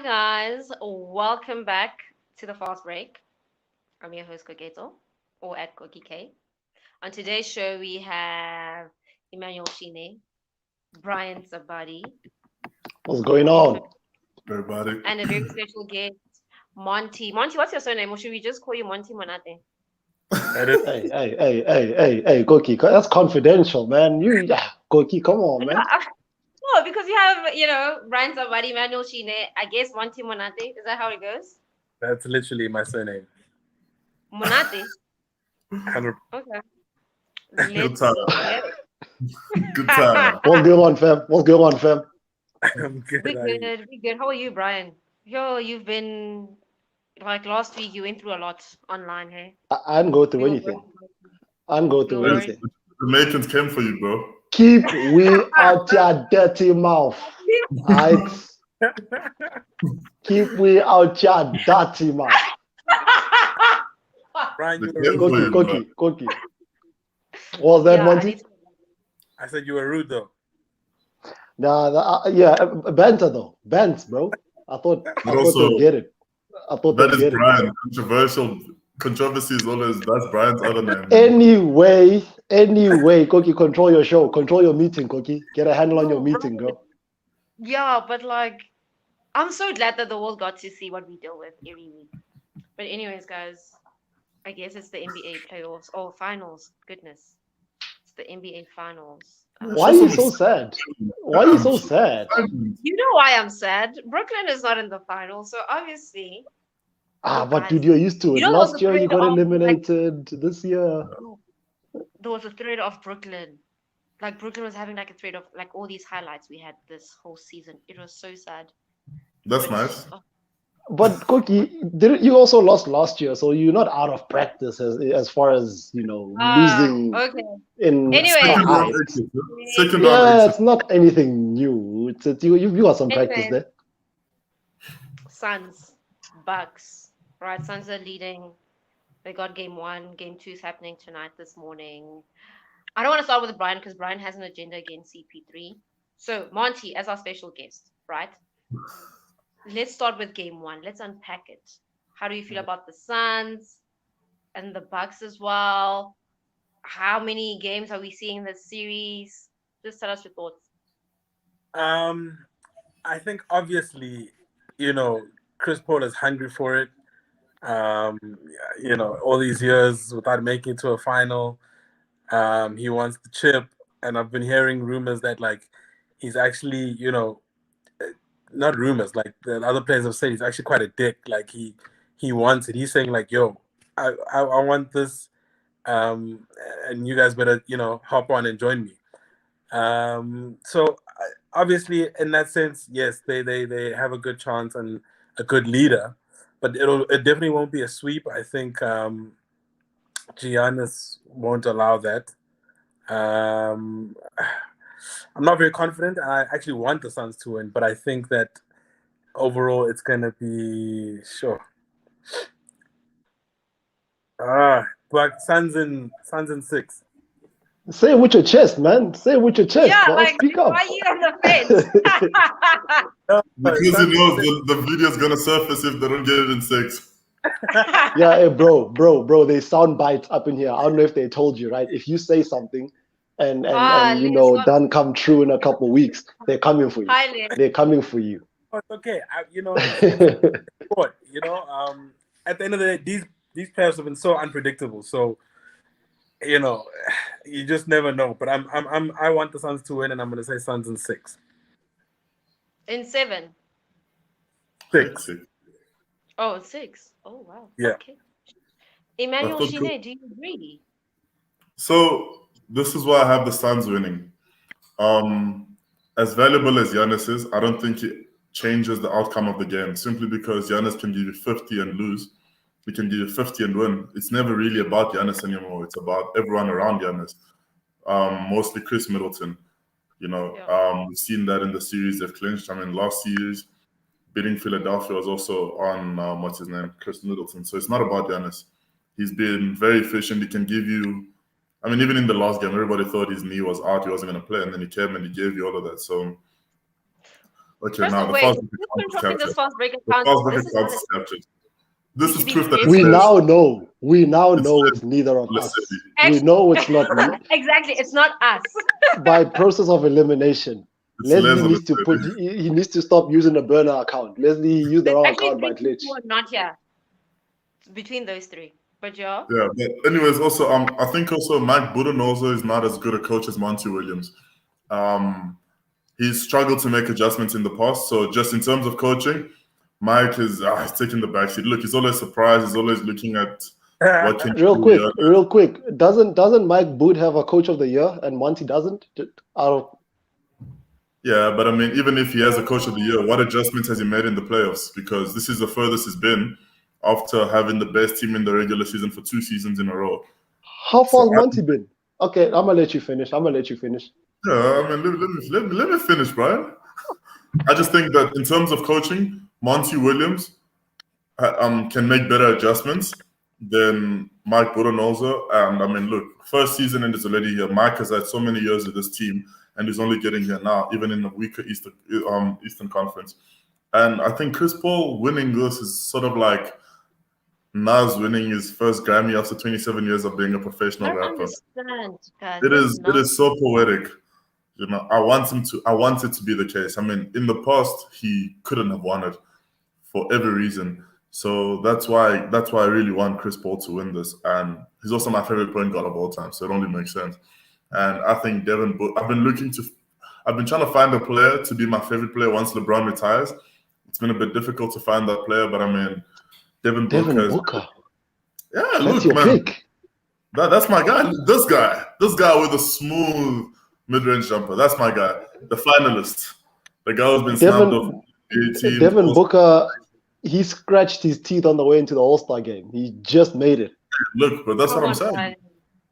guys, welcome back to the Fastbreak. I'm your host Koketo, or at Koki K. On today's show, we have Emmanuel Shine, Brian Sabadi, What's going on? Everybody. and a very special guest, Monty. Monty, what's your surname? Or should we just call you Monty Monate? Hey, Koki, that's confidential, man. Koki, come on, man. No, because you have, Brian Sabadi, Emmanuel Shine, I guess Monty Monate. Is that how it goes? That's literally my surname. Monate? 100. Okay. Good Let's time. Good time. What's going on, fam? I'm good. We good. How are you, Brian? Yo, you've been like last week. You went through a lot online, hey? I didn't go through You were anything. working- I didn't go through You're anything. The matrons came for you, bro. Keep we out your dirty mouth. Alright? Keep we out your dirty mouth. Brian, you The were rude. game- Koki. What was that, Yeah, Monty? I said you were rude though. Banter though. Bants, bro. I thought also- they'd get it. That is Brian. Controversial. Controversy is always, that's Brian's other name. Anyway, Koki, control your show. Control your meeting, Koki. Get a handle on your meeting, girl. Yeah, but like, I'm so glad that the world got to see what we deal with every week. But anyways, guys, I guess it's the NBA playoffs. Oh, finals. Goodness, it's the NBA finals. Why are you so sad? Why are you so sad? You know why I'm sad? Brooklyn is not in the finals, so obviously. But dude, you're used to it. You know, there was Last a year you thread got of, like- eliminated. This year, There was a thread of Brooklyn. Like Brooklyn was having like a thread of like all these highlights we had this whole season. It was so sad. That's nice. Oh, but Koki, you also lost last year, so you're not out of practice as far as losing okay. in Anyway. Second round height. exit. Second Yeah, round it's exit. not anything new. It's you got some practice Anyway. there. Suns, Bucks. Right, Suns are leading. They got game 1. Game 2 is happening tonight this morning. I don't want to start with Brian because Brian has an agenda against CP3. So Monty, as our special guest, right? Let's start with game 1. Let's unpack it. How do you feel about the Suns and the Bucks as well? How many games are we seeing this series? Just tell us your thoughts. I think obviously, Chris Paul is hungry for it. All these years without making it to a final, he wants the chip, and I've been hearing rumors that like he's actually, not rumors, like the other players have said he's actually quite a dick. Like he wants it. He's saying like, yo, I want this, and you guys better, hop on and join me. So obviously in that sense, yes, they have a good chance and a good leader, but it definitely won't be a sweep. I think Giannis won't allow that. I'm not very confident, and I actually want the Suns to win, but I think that overall it's gonna be sure. But Suns in 6. Say it with your chest, man. Say it with your chest. Yeah, bro. like Speak up. why are you on the fence? Because he knows the video is going to surface if they don't get it in 6. Yeah, hey, bro. They sound bites up in here. I don't know if they told you, right? If you say something and let's not- doesn't come true in a couple of weeks, they're coming for you. Highly. They're coming for you. Oh, it's okay. Sport, at the end of the day, these players have been so unpredictable. So, you just never know. But I want the Suns to win, and I'm going to say Suns in 6. In 7. 6. Oh, 6. Oh, wow. Yeah. Okay. Emmanuel That's Shine, do you agree? So this is why I have the Suns winning. As valuable as Giannis is, I don't think it changes the outcome of the game simply because Giannis can give you 50 and lose. He can give you 50 and win. It's never really about Giannis anymore. It's about everyone around Giannis. Mostly Chris Middleton. We've seen that in the series they've clinched. I mean, last series, beating Philadelphia was also on, what's his name? Chris Middleton. So it's not about Giannis. He's been very efficient. He can give you, I mean, even in the last game, everybody thought his knee was out. He wasn't going to play. And then he came and he gave you all of that. So Okay, First now of the all, fast who's break account is controlling this captured. fast break The account? fast break This is account not is a captured. This should is be proof that We it's careful. now know. We now It's know it's neither of Lesedi. us. We know it's not me. Exactly, it's not us. By process of elimination. It's Leslie Leslie. needs to put. He needs to stop using the burner account. Leslie used the There's wrong actually account by three glitch. people not here. It's between those three. But yeah. Yeah, but anyways, also I think also Mike Budenholzer is not as good a coach as Monty Williams. He's struggled to make adjustments in the past. So just in terms of coaching, Mike is he's taking the backseat. Look, he's always surprised. He's always looking at what can Real do quick, here. real quick. Doesn't Mike Boot have a coach of the year and Monty doesn't? Yeah, but I mean, even if he has a coach of the year, what adjustments has he made in the playoffs? Because this is the furthest he's been after having the best team in the regular season for 2 seasons in a row. How far So has Monty been? Okay, I'm gonna let you finish. Yeah, I mean, let me finish, Brian. I just think that in terms of coaching, Monty Williams can make better adjustments than Mike Budenholzer. And I mean, look, first season and it's already here. Mike has had so many years with this team, and he's only getting here now, even in the weaker Eastern Conference. And I think Chris Paul winning this is sort of like Nas winning his first Grammy after 27 years of being a I professional don't rapper. understand, guys. It is so poetic. You know, I want it to be the case. I mean, in the past, he couldn't have won it for every reason. So that's why I really want Chris Paul to win this. And he's also my favorite point guard of all time. So it only makes sense. And I think Devin Booker, I've been trying to find a player to be my favorite player once LeBron retires. It's been a bit difficult to find that player, but I mean, Devin Booker. Yeah, That's look, your man. pick. That's my guy. This guy with a smooth mid-range jumper. That's my guy. The finalist. The guy who's been snubbed off 18. Devin Booker, he scratched his teeth on the way into the All-Star game. He just made it. Look, but that's Come what I'm on, saying. guys.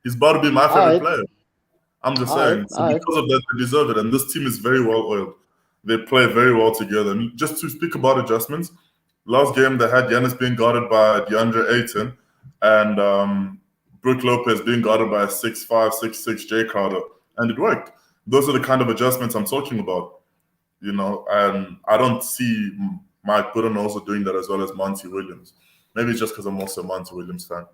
He's about to be my favorite player. I'm just saying. Alright, So alright. because of that, they deserve it. And this team is very well oiled. They play very well together. And just to speak about adjustments, last game they had Giannis being guarded by DeAndre Ayton and Brook Lopez being guarded by a 6'5", 6'6" Jay Crowder. And it worked. Those are the kind of adjustments I'm talking about. You know, and I don't see Mike Budenholzer doing that as well as Monty Williams. Maybe it's just because I'm also a Monty Williams fan.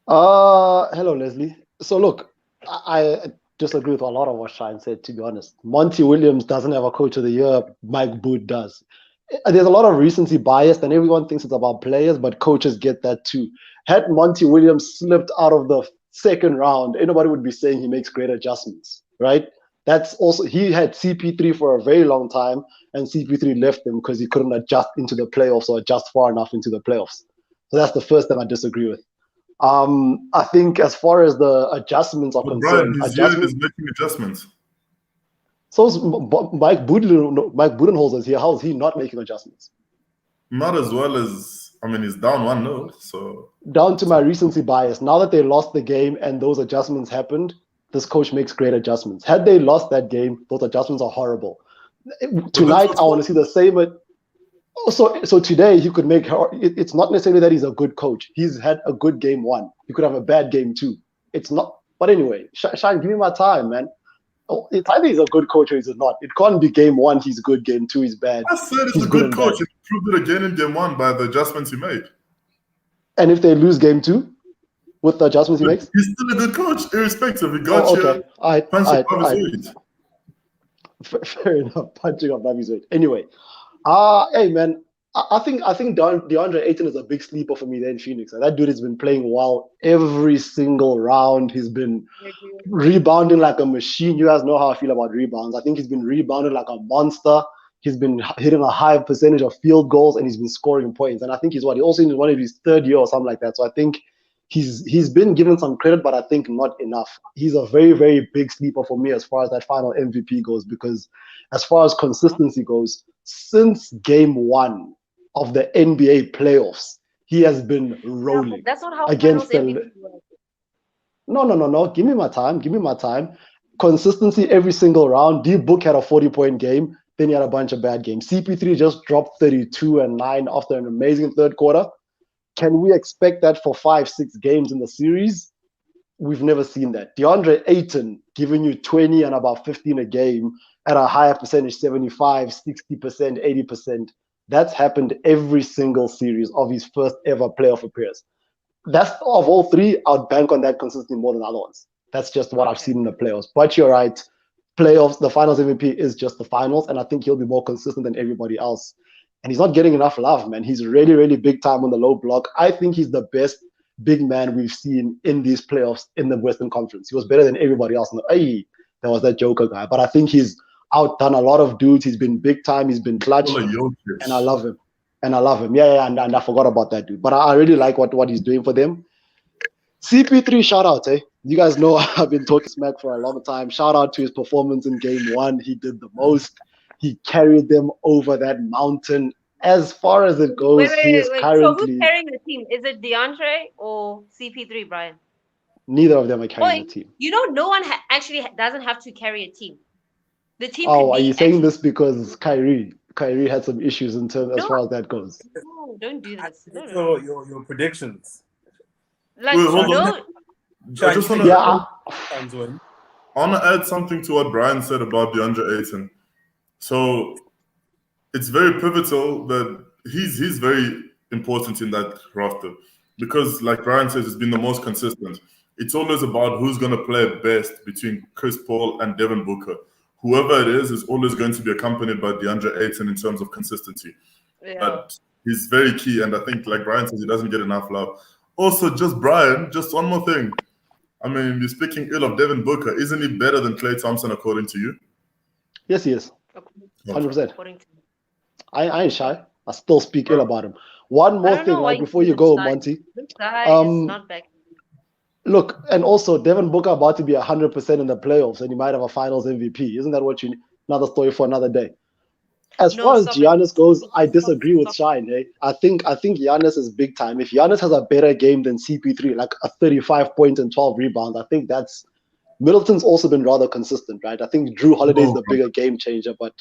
Hello, Leslie. So look, I disagree with a lot of what Shine said, to be honest. Monty Williams doesn't have a coach of the year. Mike Boot does. There's a lot of recency bias, and everyone thinks it's about players, but coaches get that too. Had Monty Williams slipped out of the second round, anybody would be saying he makes great adjustments, right? That's also, he had CP3 for a very long time, and CP3 left him because he couldn't adjust into the playoffs or adjust far enough into the playoffs. So that's the first thing I disagree with. I think as far as the adjustments are concerned, Brian, he's making adjustments. So is Mike Budenholzer is here. How is he not making adjustments? Not as well as, I mean, he's down 1-0, so. Down to my recency bias. Now that they lost the game and those adjustments happened, this coach makes great adjustments. Had they lost that game, those adjustments are horrible. Tonight, I want to see the same. So today, he could make. It's not necessarily that he's a good coach. He's had a good game one. He could have a bad game two. It's not. But anyway, Shine, give me my time, man. It's either he's a good coach or he's not. It can't be game one, he's good, game two, he's bad. I said he's a good coach. He proved it again in game one by the adjustments he made. And if they lose game two, with the adjustments he makes? He's still a good coach, irrespective. He got you. Fair enough. Punching up Bobby's weight. Anyway, hey, man, I think DeAndre Ayton is a big sleeper for me there in Phoenix. That dude has been playing well every single round. He's been rebounding like a machine. You guys know how I feel about rebounds. I think he's been rebounding like a monster. He's been hitting a high percentage of field goals, and he's been scoring points. And I think he's also in one of his third year or something like that. So I think he's been given some credit, but I think not enough. He's a very, very big sleeper for me as far as that final MVP goes, because as far as consistency goes, since game one of the NBA playoffs, he has been rolling. That's not how against finals MVP works. No. Give me my time. Consistency every single round. D-Book had a 40-point game. Then he had a bunch of bad games. CP3 just dropped 32 and 9 after an amazing third quarter. Can we expect that for 5-6 games in the series? we've never seen that. DeAndre Ayton giving you 20 and about 15 a game at a higher percentage, 75, 60%, 80%. That's happened every single series of his first ever playoff appearance. That's of all three, I'd bank on that consistently more than other ones. That's just what I've seen in the playoffs. But you're right. Playoffs, the finals MVP is just the finals, and I think he'll be more consistent than everybody else. And he's not getting enough love, man. He's really, really big time on the low block. I think he's the best big man we've seen in these playoffs in the Western Conference. He was better than everybody else. Hey, there was that Joker guy. But I think he's outdone a lot of dudes. He's been big time. He's been clutch. And I love him. Yeah, and I forgot about that dude. But I really like what he's doing for them. CP3, shout out, eh? You guys know I've been talking smack for a long time. Shout out to his performance in game 1. He did the most. He carried them over that mountain. As far as it goes, he is currently... So who's carrying the team? Is it DeAndre or CP3, Brian? Neither of them are carrying the team. You know, no one actually doesn't have to carry a team. The team. Oh, are you saying this because Kyrie had some issues in terms as far as that goes? No, don't do this. Your predictions. Like, wait, hold on. I just want to. I want to add something to what Brian said about DeAndre Ayton. So it's very pivotal that he's very important in that roster because, like Brian says, it's been the most consistent. It's always about who's going to play best between Chris Paul and Devin Booker. Whoever it is always going to be accompanied by DeAndre Ayton in terms of consistency. Yeah. But he's very key, and I think, like Brian says, he doesn't get enough love. Also, just one more thing. I mean, you're speaking ill of Devin Booker. Isn't he better than Klay Thompson, according to you? Yes, he is. 100%. I ain't shy. I still speak ill about him. One more thing, right before you go, Monty. This guy is not back. Look, and also Devin Booker about to be 100% in the playoffs, and he might have a Finals MVP. Isn't that what you need? Another story for another day. As far as Giannis goes, I disagree with Shine. Eh? I think Giannis is big time. If Giannis has a better game than CP3, like a 35 points and 12 rebounds, I think that's Middleton's also been rather consistent, right? I think Drew Holiday is the bigger game changer, but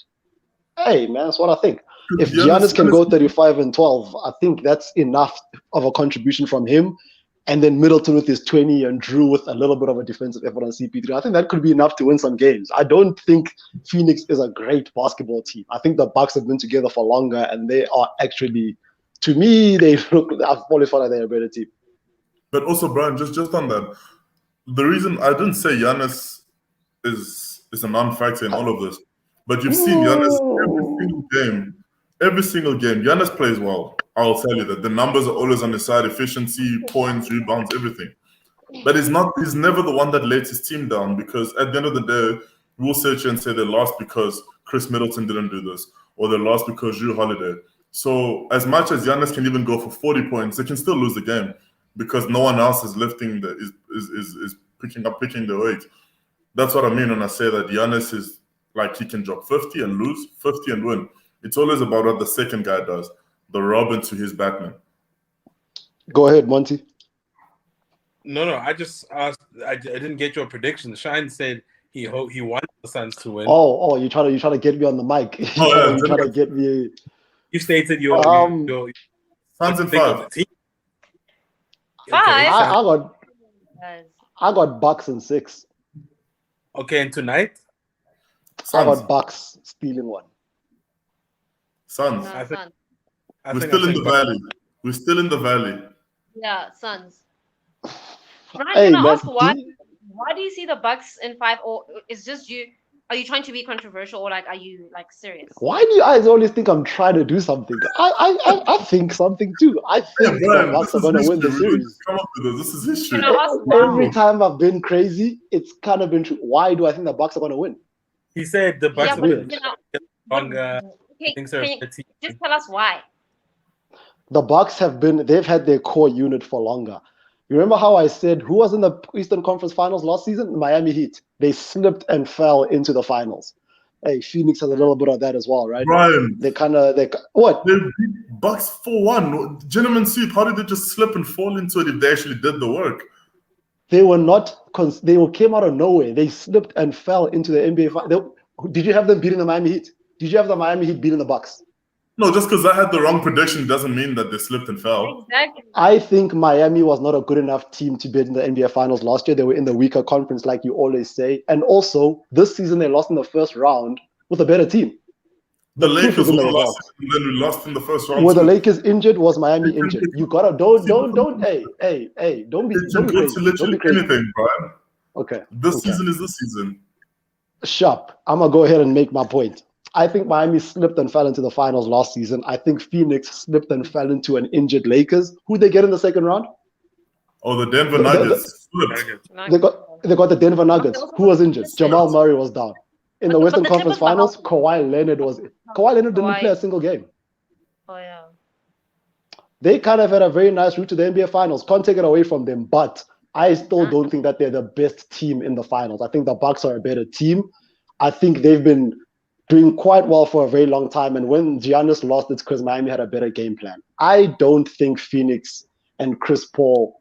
hey, man, that's what I think. If Giannis can go 35 and 12, I think that's enough of a contribution from him. And then Middleton with his 20 and Drew with a little bit of a defensive effort on CP3. I think that could be enough to win some games. I don't think Phoenix is a great basketball team. I think the Bucks have been together for longer, and they are actually, to me, I've always thought that they're a better team. But also, Brian, just on that, the reason I didn't say Giannis is a non-factor in all of this, but you've seen Giannis every single game. Giannis plays well. I'll tell you that the numbers are always on his side: efficiency, points, rebounds, everything. But he's never the one that lets his team down, because at the end of the day, we'll sit here and say they lost because Chris Middleton didn't do this, or they lost because Drew Holiday. So as much as Giannis can even go for 40 points, they can still lose the game because no one else is lifting is picking the weight. That's what I mean when I say that Giannis is like he can drop 50 and lose, 50 and win. It's always about what the second guy does. The Robin to his Batman. Go ahead, Monty. No. I just asked. I didn't get your prediction. Shine said he wants the Suns to win. Oh, you trying to get me on the mic? You trying to get me? You stated your Suns in 5. Five. I got Bucks in 6. Okay, and tonight? Suns. I got Bucks stealing 1. Suns. No, We're still in the valley. We're still in the valley. Yeah, Suns. Brian, Hey, can I man, ask why do you see the Bucks in 5? Or is just you? Are you trying to be controversial, or like are you like serious? Why do you guys always think I'm trying to do something? I think something too. I think the Bucks are going to win the series. Come up with this. This is history. Every time I've been crazy, it's kind of been true. Why do I think the Bucks are going to win? He said the Bucks are going to get longer. Just tell us why. The Bucks they've had their core unit for longer. You remember how I said who was in the Eastern Conference Finals last season? Miami Heat. They slipped and fell into the finals. Hey, Phoenix has a little bit of that as well, right? Brian, They what? They beat Bucks 4-1. Gentlemen sweep. How did they just slip and fall into it if they actually did the work? They were not. They came out of nowhere. They slipped and fell into the NBA. Did you have them beating the Miami Heat? Did you have the Miami Heat beating the Bucks? No, just because I had the wrong prediction doesn't mean that they slipped and fell. Exactly. I think Miami was not a good enough team to be in the NBA Finals last year. They were in the weaker conference, like you always say. And also, this season they lost in the first round with a better team. The proof Lakers is in the won last results. season, then we lost in the first round. Were the too. Lakers injured? Was Miami injured? You gotta don't don't be It can go crazy. to Don't literally be crazy. anything, Brian. Okay. This okay. season is this season. Sharp. I'm gonna go ahead and make my point. I think Miami slipped and fell into the finals last season. I think Phoenix slipped and fell into an injured Lakers. Who they get in the second round? Oh, the Denver Nuggets slipped. They got the Denver Nuggets. also Who was got injured? Clippers. Jamal Murray was down. In the But Western the Conference Clippers were Finals, healthy. Kawhi Leonard didn't Kawhi. play a single game. Oh yeah. They kind of had a very nice route to the NBA Finals. Can't take it away from them, but I still don't think that they're the best team in the finals. I think the Bucks are a better team. I think they've been doing quite well for a very long time. And when Giannis lost, it's because Miami had a better game plan. I don't think Phoenix and Chris Paul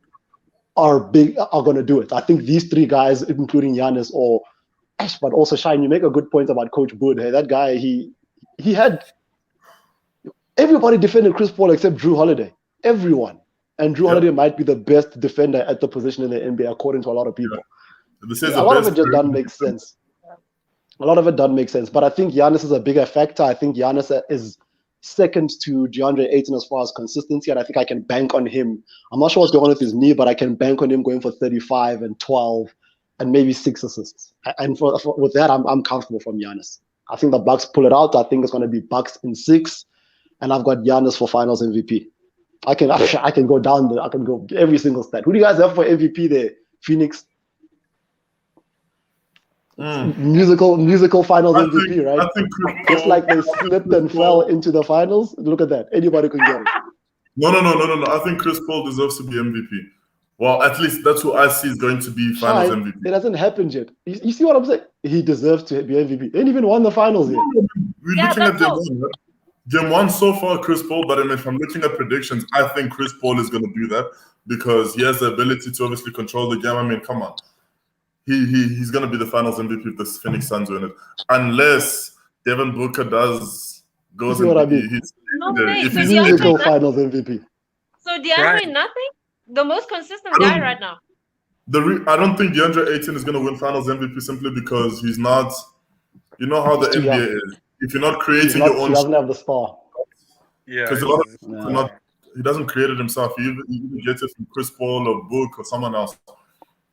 are going to do it. I think these three guys, including Giannis or Ash, but also Shine, you make a good point about Coach Bud. Hey, that guy, he had everybody defended Chris Paul except Drew Holiday. Everyone. And Drew Holiday might be the best defender at the position in the NBA, according to a lot of people. Yeah. A lot of it just doesn't make sense. A lot of it doesn't make sense. But I think Giannis is a bigger factor. I think Giannis is second to DeAndre Ayton as far as consistency, and I think I can bank on him. I'm not sure what's going on with his knee, but I can bank on him going for 35 and 12 and maybe 6 assists. And with that, I'm comfortable from Giannis. I think the Bucks pull it out. I think it's going to be Bucks in 6, and I've got Giannis for Finals MVP. I can go down there. I can go every single stat. Who do you guys have for MVP there? Phoenix. Musical Finals MVP, right? I think Just like they slipped and fell into the finals. Look at that. Anybody can get it. No. I think Chris Paul deserves to be MVP. Well, at least that's who I see is going to be Finals Shine, MVP. it hasn't happened yet. You see what I'm saying? He deserves to be MVP. He ain't even won the finals yet. We're Yeah, looking at that's game all. one. Right? Game one so far, Chris Paul. But if I'm looking at predictions, I think Chris Paul is going to do that because he has the ability to obviously control the game. I mean, come on. He's going to be the Finals MVP if the Phoenix Suns win it. Unless Devin Booker goes see what I and mean? he's No way. if So he's DeAndre Musical nothing? Finals MVP. So DeAndre Right. nothing? The most consistent I guy don't- right now. I don't think DeAndre Ayton is going to win Finals MVP simply because he's not. You know how the He's too NBA young. is. If you're not creating your He own, doesn't have the star. Yeah, because a lot of Yeah. people not. He doesn't create it himself. He either gets it from Chris Paul or Book or someone else.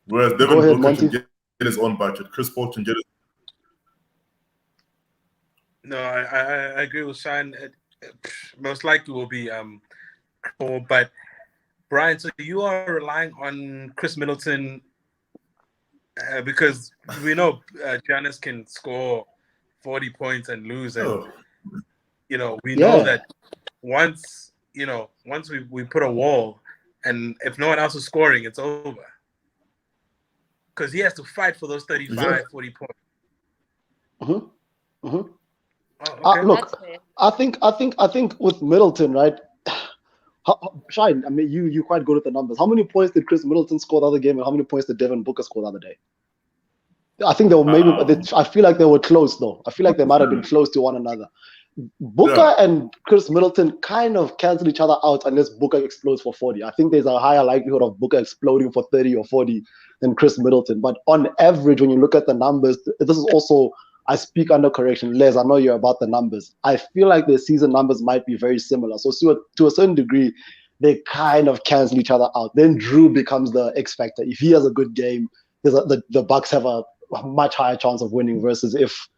Whereas Devin ahead, Booker Monty. can get his own bucket. Chris Paul can get it. No, I agree with Shine. Most likely will be Paul, but Brian, so you are relying on Chris Middleton because we know Giannis can score 40 points and lose, and Oh, we know Yeah. that once we put a wall, and if no one else is scoring, it's over. Because he has to fight for those 35, Exactly. 40 points. Mm-hmm. Mm-hmm. Oh, okay. Look, That's fair. I think with Middleton, right? Shine, I mean, you quite good at the numbers. How many points did Chris Middleton score the other game, and how many points did Devin Booker score the other day? I think they were maybe. I feel like they were close though. I feel like they might have been close to one another. Booker and Chris Middleton kind of cancel each other out unless Booker explodes for 40. I think there's a higher likelihood of Booker exploding for 30 or 40 than Chris Middleton. But on average, when you look at the numbers, this is also, I speak under correction. Les, I know you're about the numbers. I feel like their season numbers might be very similar. So to a certain degree, they kind of cancel each other out. Then Drew becomes the X factor. If he has a good game, the Bucks have a much higher chance of winning versus if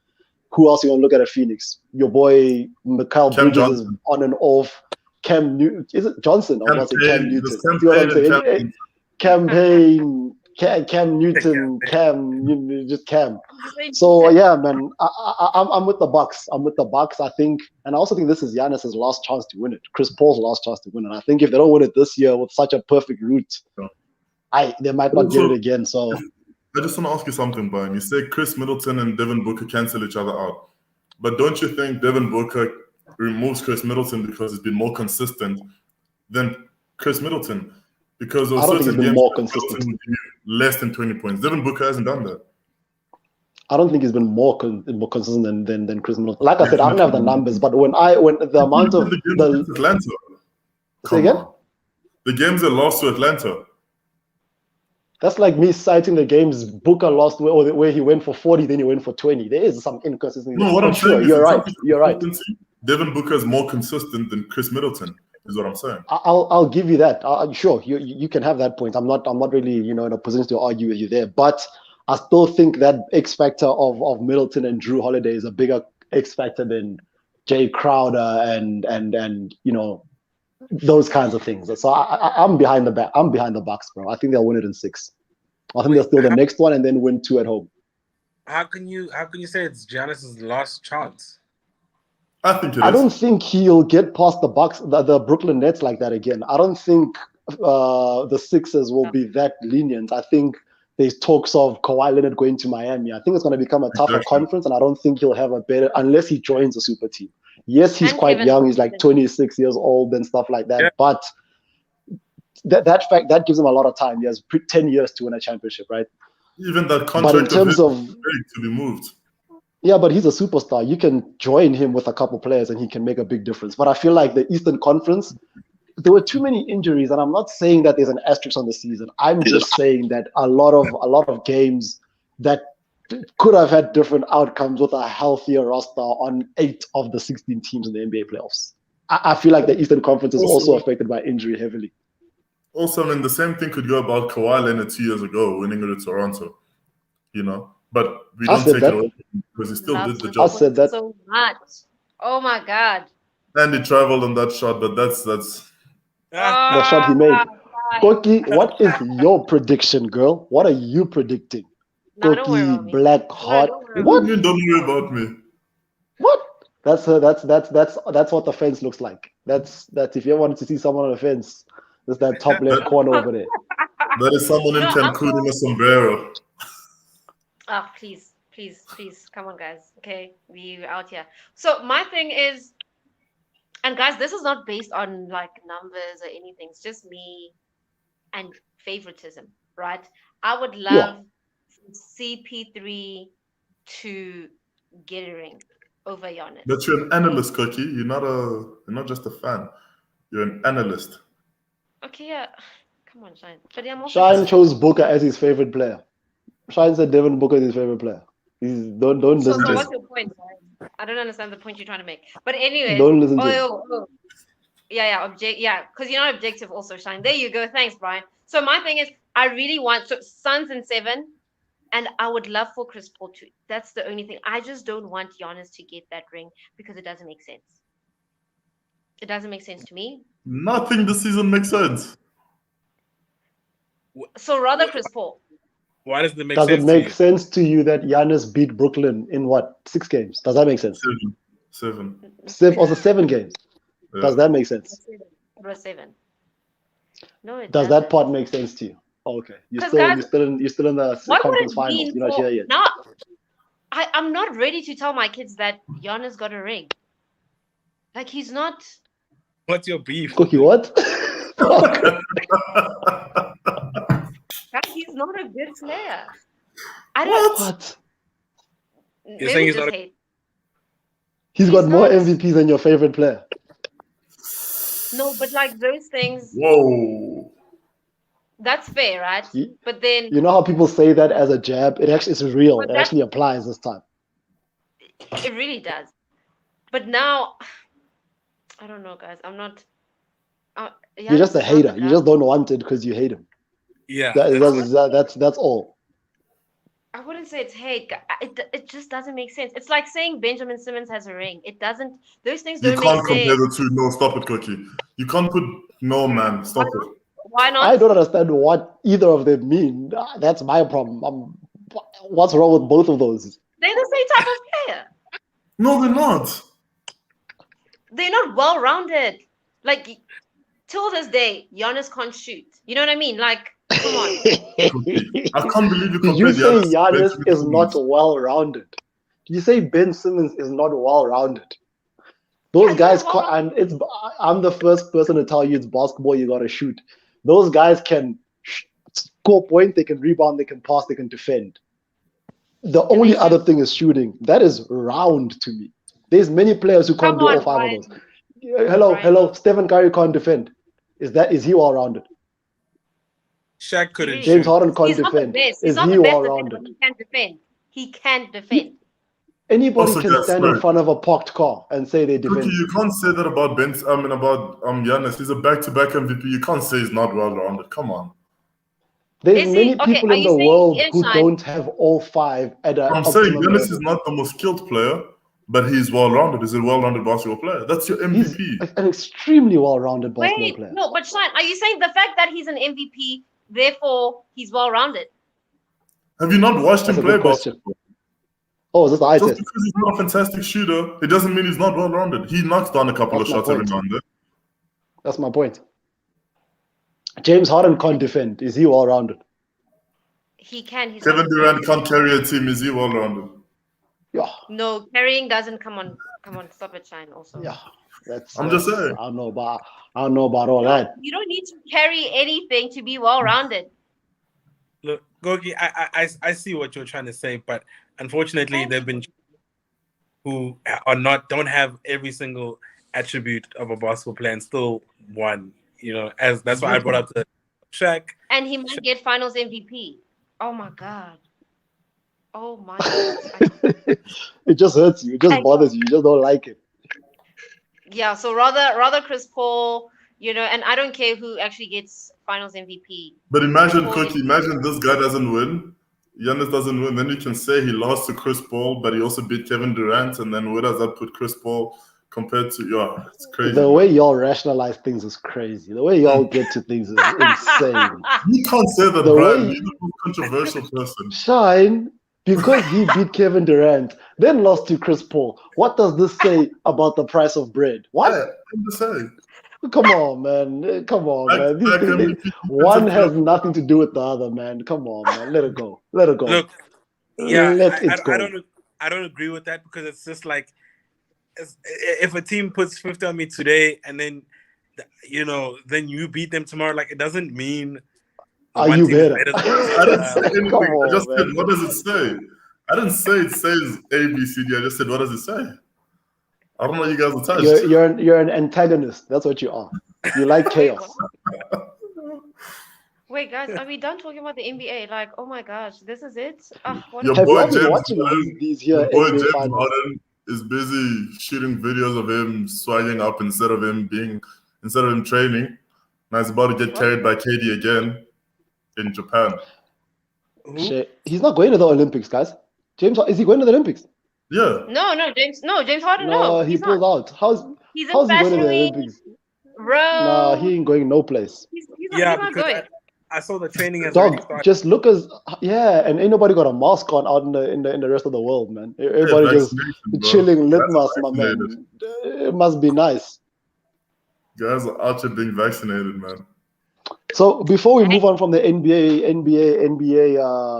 who else you want to look at Phoenix? Your boy Mikal Cam Bridges is Johnson. on and off. Cam Newton, is it Johnson? I was say Cam Campaign, Newton. this See what I'm campaign and saying? campaign. Cam Newton, just Cam. Just like So you said. yeah, man, I'm with the Bucks. I'm with the Bucks. I think, and I also think this is Giannis's last chance to win it. Chris Paul's last chance to win it. I think if they don't win it this year with such a perfect route, they might not get it again. So I just want to ask you something, Brian. You say Chris Middleton and Devin Booker cancel each other out. But don't you think Devin Booker removes Chris Middleton because he's been more consistent than Chris Middleton? Because there I were don't think certain he's been games more where consistent. Middleton would give you less than 20 points. Devin Booker hasn't done that. I don't think he's been more consistent than Chris Middleton. Like I said, I don't have the numbers, but when the amount of the games the against Atlanta. say Come again, on. The games that lost to Atlanta. that's like me citing the games Booker lost where he went for 40, then he went for 20. There is some inconsistency. No, what I'm sure, saying is you're in right. terms of You're right. consistency, Devin Booker is more consistent than Chris Middleton, is what I'm saying. I'll give you that. Sure, you can have that point. I'm not really in a position to argue with you there, but I still think that X factor of Middleton and Drew Holiday is a bigger X factor than Jay Crowder and those kinds of things. So I'm behind the back. I'm behind the Bucks, bro. I think they'll win it in 6. I think they'll steal the next one and then win 2 at home. How can you say it's Giannis's last chance? I think it is. I don't think he'll get past the Bucks, the Brooklyn Nets like that again. I don't think the Sixers will be that lenient. I think there's talks of Kawhi Leonard going to Miami. I think it's going to become a tougher conference, and I don't think he'll have a better unless he joins a super team. Yes, he's And quite Kevin young. He's like Durant. 26 years old and stuff like that. Yeah. But that fact that gives him a lot of time. He has 10 years to win a championship, right? Even that But contract in terms of of his is big to be moved. yeah, but he's a superstar. You can join him with a couple players and he can make a big difference. But I feel like the Eastern Conference, there were too many injuries, and I'm not saying that there's an asterisk on the season. I'm just saying that a lot of games that could have had different outcomes with a healthier roster on 8 of the 16 teams in the NBA playoffs. I feel like the Eastern Conference is also affected by injury heavily. Also, I mean, the same thing could go about Kawhi Leonard 2 years ago, winning it at Toronto. But we I don't said take that. it away because he still did the I job. said that. So much. Oh my God. And he traveled on that shot, but that's The shot he made. God. Koki, what is your prediction, girl? What are you predicting? No, don't worry about Koki, me. Black, No, hot. don't worry What? You don't worry about me. What? That's what the fence looks like. That's if you wanted to see someone on the fence, there's that top left corner over there. That is someone in No, Cancun in a sombrero. Oh, please, come on, guys. Okay, we're out here. So my thing is, and guys, this is not based on like numbers or anything. It's just me and favoritism, right? I would love CP3 to get a ring over Giannis. But you're an analyst, Cookie. You're not just a fan. You're an analyst. Okay, yeah. Come on, Shine. But I'm also Shine chose Booker as his favorite player. Shine said Devin Booker is his favorite player. Don't So listen to what's him. your point? Shine? I don't understand the point you're trying to make. But anyways, Don't listen to him. Yeah, because you're not objective also, Shine. There you go. Thanks, Brian. So my thing is, I really want Suns in 7, and I would love for Chris Paul to. That's the only thing. I just don't want Giannis to get that ring because it doesn't make sense. It doesn't make sense to me. Nothing this season makes sense. So rather Chris Paul. Why doesn't it make Does sense it make to you? sense to you that Giannis beat Brooklyn in what, 6 games? Does that make sense? 7. Also 7 games. Yeah. Does that make sense? It was 7. No, it Does doesn't. that part make sense to you? Oh, okay. You're 'Cause still guys, you're still in the What would conference it finals. mean You're not for here yet. now? I'm not ready to tell my kids that Giannis got a ring. Like he's not. What's your beef? Cookie, what? Like, he's not a good player. I don't. What? Maybe saying he's just not a- hate. He's got He's more not. MVPs than your favorite player. No, but like those things, Whoa. that's fair, right? You, But then you know how people say that as a jab? It actually is real. But It that's- actually applies this time. it really does. But now, I don't know, guys. I'm not. You're just a hater. You just don't want it because you hate him. Yeah. That's all. I wouldn't say it's hate. It just doesn't make sense. It's like saying Benjamin Simmons has a ring. It doesn't. Those things You don't can't make compare sense. the two. No, stop it, Cookie. You can't put no, man. Stop it. Why not? I don't understand what either of them mean. That's my problem. What's wrong with both of those? They're the same type of player. No, they're not. They're not well rounded. Like till this day, Giannis can't shoot. You know what I mean? Like, come on. I can't believe you Did you compared say Giannis to Giannis Benjamin is not Simmons. well rounded? Did you say Ben Simmons is not well rounded? Those Yeah, guys, well- and I'm the first person to tell you it's basketball. You gotta shoot. Those guys can score points. They can rebound. They can pass. They can defend. The only other thing is shooting. That is round to me. There's many players who can't Come do all on, five Brian. of those. Hello, Brian. hello. Stephen Curry can't defend. Is he all rounded? Shaq couldn't James shoot. Harden can't He's not the defend. best. He's Is not he the best all defender, but rounded? he can defend. He can defend. Anybody Also, can guys, stand in sorry. front of a parked car and say they Cookie, defend. you can't say that about about Giannis. He's a back-to-back MVP. You can't say he's not well-rounded. Come on. There's Is he? many Okay, people are in you the saying world he is who Shine? don't have all five at an I'm saying optimum Giannis level. is not the most skilled player, but he's well-rounded. He's a well-rounded basketball player. That's your He's MVP. an extremely well-rounded basketball Wait, player. no, but Shine, are you saying the fact that he's an MVP, therefore he's well-rounded? Have you not watched That's him a play good question. basketball? Oh, is this the eye Just test? because he's not a fantastic shooter, it doesn't mean he's not well-rounded. He knocks down a couple That's of my shots every point. now and then. That's my point. James Harden can't defend. Is he well-rounded? He can. He's Kevin not the Durant best. can't carry a team. Is he well-rounded? Yeah, No, carrying doesn't come on. Come on, stop it, Shine. Also, yeah. I'm just saying. I don't know about all that. you don't need to carry anything to be well-rounded. Look, Gogi, I see what you're trying to say, but unfortunately, there've been who don't have every single attribute of a basketball player and still won. That's why I brought up the Shaq. And he might get Finals MVP. Oh my god. Oh my god. It just hurts you. It just bothers you. You just don't like it. Yeah, so rather Chris Paul, and I don't care who actually gets Finals MVP. But imagine, Paul Cookie, imagine this guy doesn't win. Giannis doesn't win. Then you can say he lost to Chris Paul, but he also beat Kevin Durant. And then where does that put Chris Paul compared to, it's crazy. The way y'all rationalize things is crazy. The way y'all get to things is insane. You can't say that, Brian. You're the most controversial person. Shine, because he beat Kevin Durant, then lost to Chris Paul. What does this say about the price of bread? What? Yeah, I'm just saying. Come on, man. Come on, man. These things, one has nothing to do with the other, man. Come on, man. Let it go. Let it go. Look, yeah, Let it go. I don't agree with that because it's just like if a team puts 50 on me today and then then you beat them tomorrow, like it doesn't mean Are you better? I didn't say anything. on, I just man. said, what does it say? I didn't say it says A, B, C, D. I just said, what does it say? I don't know. You guys are touched. You're an antagonist. That's what you are. You like chaos. Wait, guys, are we done talking about the NBA? Like, oh my gosh, this is it? Your Have boy y'all been James watching Harden, these here your boy NBA James finals? Harden is busy shooting videos of him swagging up instead of him training. Now he's about to get carried by KD again in Japan. Shit. He's not going to the Olympics, guys. James, is he going to the Olympics? Yeah. No, James Harden, no. He pulled out. How's He's he in going to the Fashion Week, Olympics? bro. Nah, he ain't going no place. He's Yeah, not because going. I saw the training has already Dog, started. just look and ain't nobody got a mask on out in the rest of the world, man. Everybody just vaccination, bro. chilling Guys litmus, are my vaccinated. man. It must be nice. Guys are out here being vaccinated, man. So before we move on from the NBA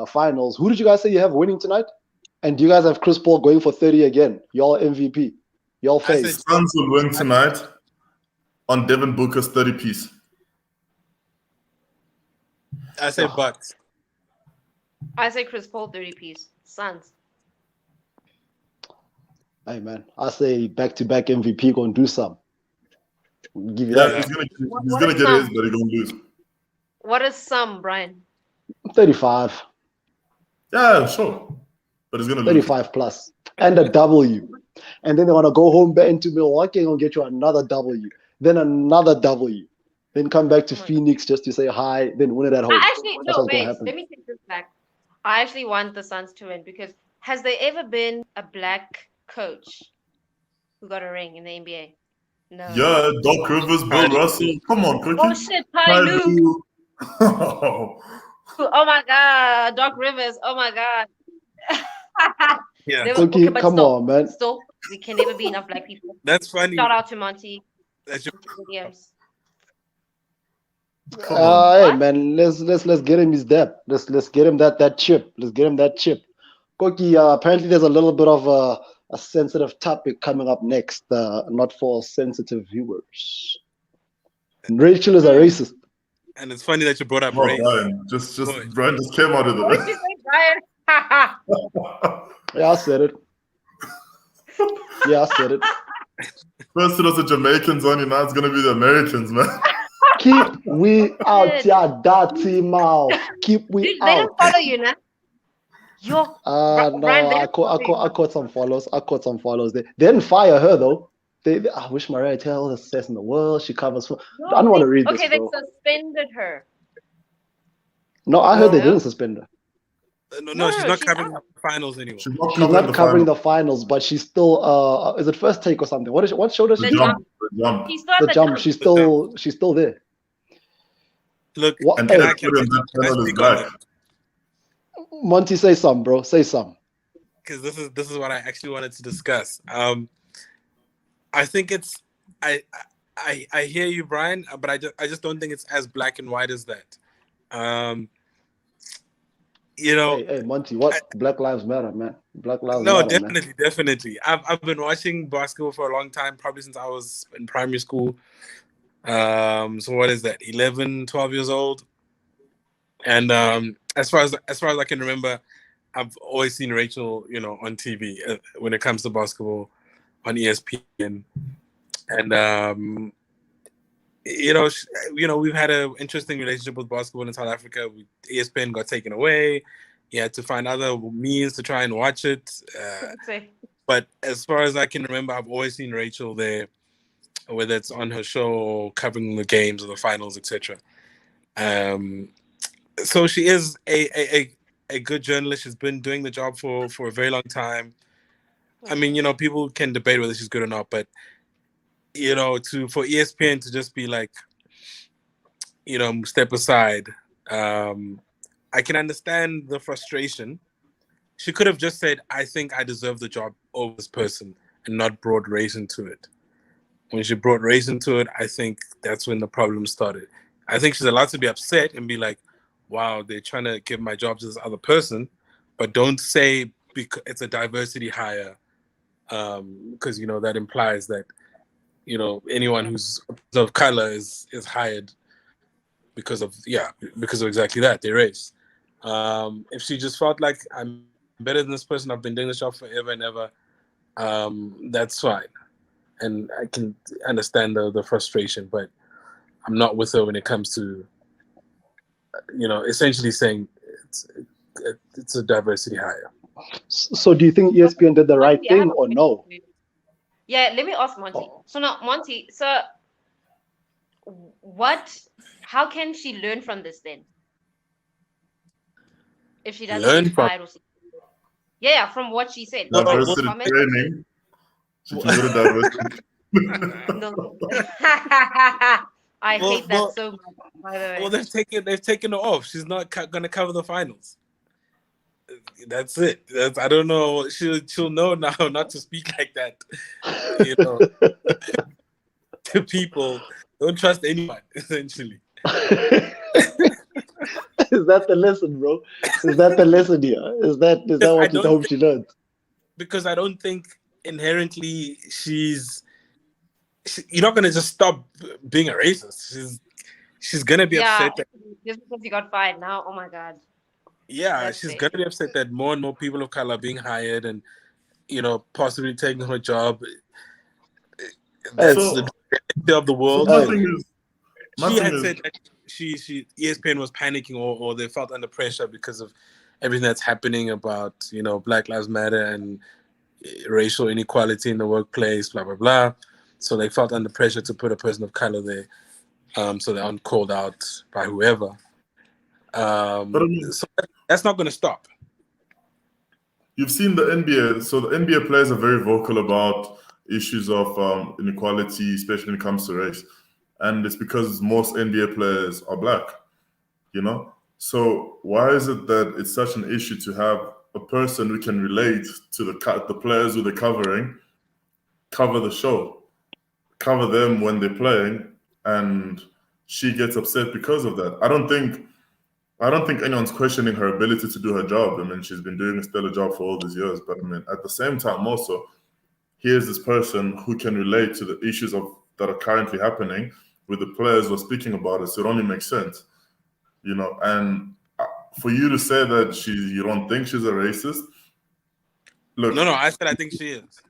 finals, who did you guys say you have winning tonight? And do you guys have Chris Paul going for 30 again? Y'all MVP. Y'all face. Suns will win tonight on Devin Booker's 30-piece. I say Bucks. I say Chris Paul 30-piece. Suns. Hey man, I say back-to-back MVP gonna do some. Give you Yeah, that. he's gonna get his, but he's gonna lose. What is some, Brian? 35. Yeah, sure. But he's gonna lose. 35 plus. And a W. And then they want to go home back into Milwaukee and gonna get you another W. Then another W. Then come back to Phoenix just to say hi, then win it at home. That's what's gonna happen. Let me take this back. I actually want the Suns to win because has there ever been a black coach who got a ring in the NBA? No. Yeah, Doc Rivers, Bill Russell. Come on, Cookie. Oh shit, Ty Oh. Oh my god, Doc Rivers. Oh my god. Yeah. Cookie, come on, man. Still, we can never be enough black people. That's funny. Shout out to Monty. That's your- Yes. Hey man, let's get him his depth. Let's get him that chip. Let's get him that chip. Cookie, apparently there's a little bit of a sensitive topic coming up next, not for sensitive viewers. Rachel is a racist. And it's funny that you brought up Oh, race. Brian, Brian just came out of What did the you say, Brian? Yeah, I said it. Yeah, I said it. First it was the Jamaicans on you, now it's gonna be the Americans, man. Keep we out your dirty mouth. Keep we Dude, let him out. follow you, nah. Yo, No, Brian, let I him caught, I follow you. caught, I caught some follows. I caught some follows. They didn't fire her though. I wish Mariah Taylor has success in the world. She covers for. I No, don't want to read okay, this, they bro. suspended her. No, I heard they No? didn't suspend her. No, she's not She's covering out. the finals anymore. She's not She's covering not the covering final. the finals, but she's still. Is it First Take or something? What show does The she do? jump. The jump. She's still at The the Jump. jump. She's still there. Look, What? And Hey, everybody on that can I channel is speak on black. this? Monty, say some, bro. Say some. Because this is what I actually wanted to discuss. I think it's I hear you, Brian, but I just don't think it's as black and white as that. You know, Hey, Monty. What? Black Lives Matter, man. Black Lives no, Matter, man. definitely. I've been watching basketball for a long time, probably since I was in primary school. So what is that? 11, 12 years old. And as far as I can remember, I've always seen Rachel, on TV when it comes to basketball on ESPN. And we've had an interesting relationship with basketball in South Africa. ESPN got taken away. You had to find other means to try and watch it. But as far as I can remember, I've always seen Rachel there, whether it's on her show or covering the games or the finals, etc. So she is a good journalist. She's been doing the job for a very long time. I mean, people can debate whether she's good or not, but for ESPN to just be like, step aside. I can understand the frustration. She could have just said, I think I deserve the job over this person, and not brought race into it. When she brought race into it, I think that's when the problem started. I think she's allowed to be upset and be like, wow, they're trying to give my job to this other person, but don't say because it's a diversity hire, because that implies that anyone who's of color is hired because of exactly that, their race. If she just felt like I'm better than this person, I've been doing this job forever and ever, that's fine, and I can understand the frustration, but I'm not with her when it comes to essentially saying it's a diversity hire. So do you think ESPN did the right Monty, I have thing a or question no? for you. Yeah, let me ask Monty. Oh. So now, Monty, how can she learn from this then? If she doesn't Learn get from- fired or something. Yeah, from what she said. Diversity Comment. training. She can go to diversity. No. I hate that so much, by the way. Well, they've taken her off. She's not going to cover the finals. That's it. I don't know. She'll know now not to speak like that. To people, don't trust anyone. Essentially. Is that the lesson, bro? Is that the lesson here? Is that what you hope she learned? Because I don't think inherently you're not gonna just stop being a racist. She's gonna be upset that, just because you got fired now. Oh my god. Yeah, she's gonna be upset that more and more people of color are being hired and possibly taking her job. That's the reality of the world. She had said that she ESPN was panicking or they felt under pressure because of everything that's happening about Black Lives Matter and racial inequality in the workplace, blah blah blah. So they felt under pressure to put a person of color there, so they aren't called out by whoever. So that's not going to stop. You've seen the NBA. So the NBA players are very vocal about issues of inequality, especially when it comes to race. And it's because most NBA players are black, So why is it that it's such an issue to have a person who can relate to the players who they're covering, cover the show, cover them when they're playing, and she gets upset because of that? I don't think anyone's questioning her ability to do her job. I mean, she's been doing a stellar job for all these years. But I mean, at the same time, also, here's this person who can relate to the issues that are currently happening with the players who are speaking about it. So it only makes sense, And for you to say that you don't think she's a racist. Look. No, I said I think she is.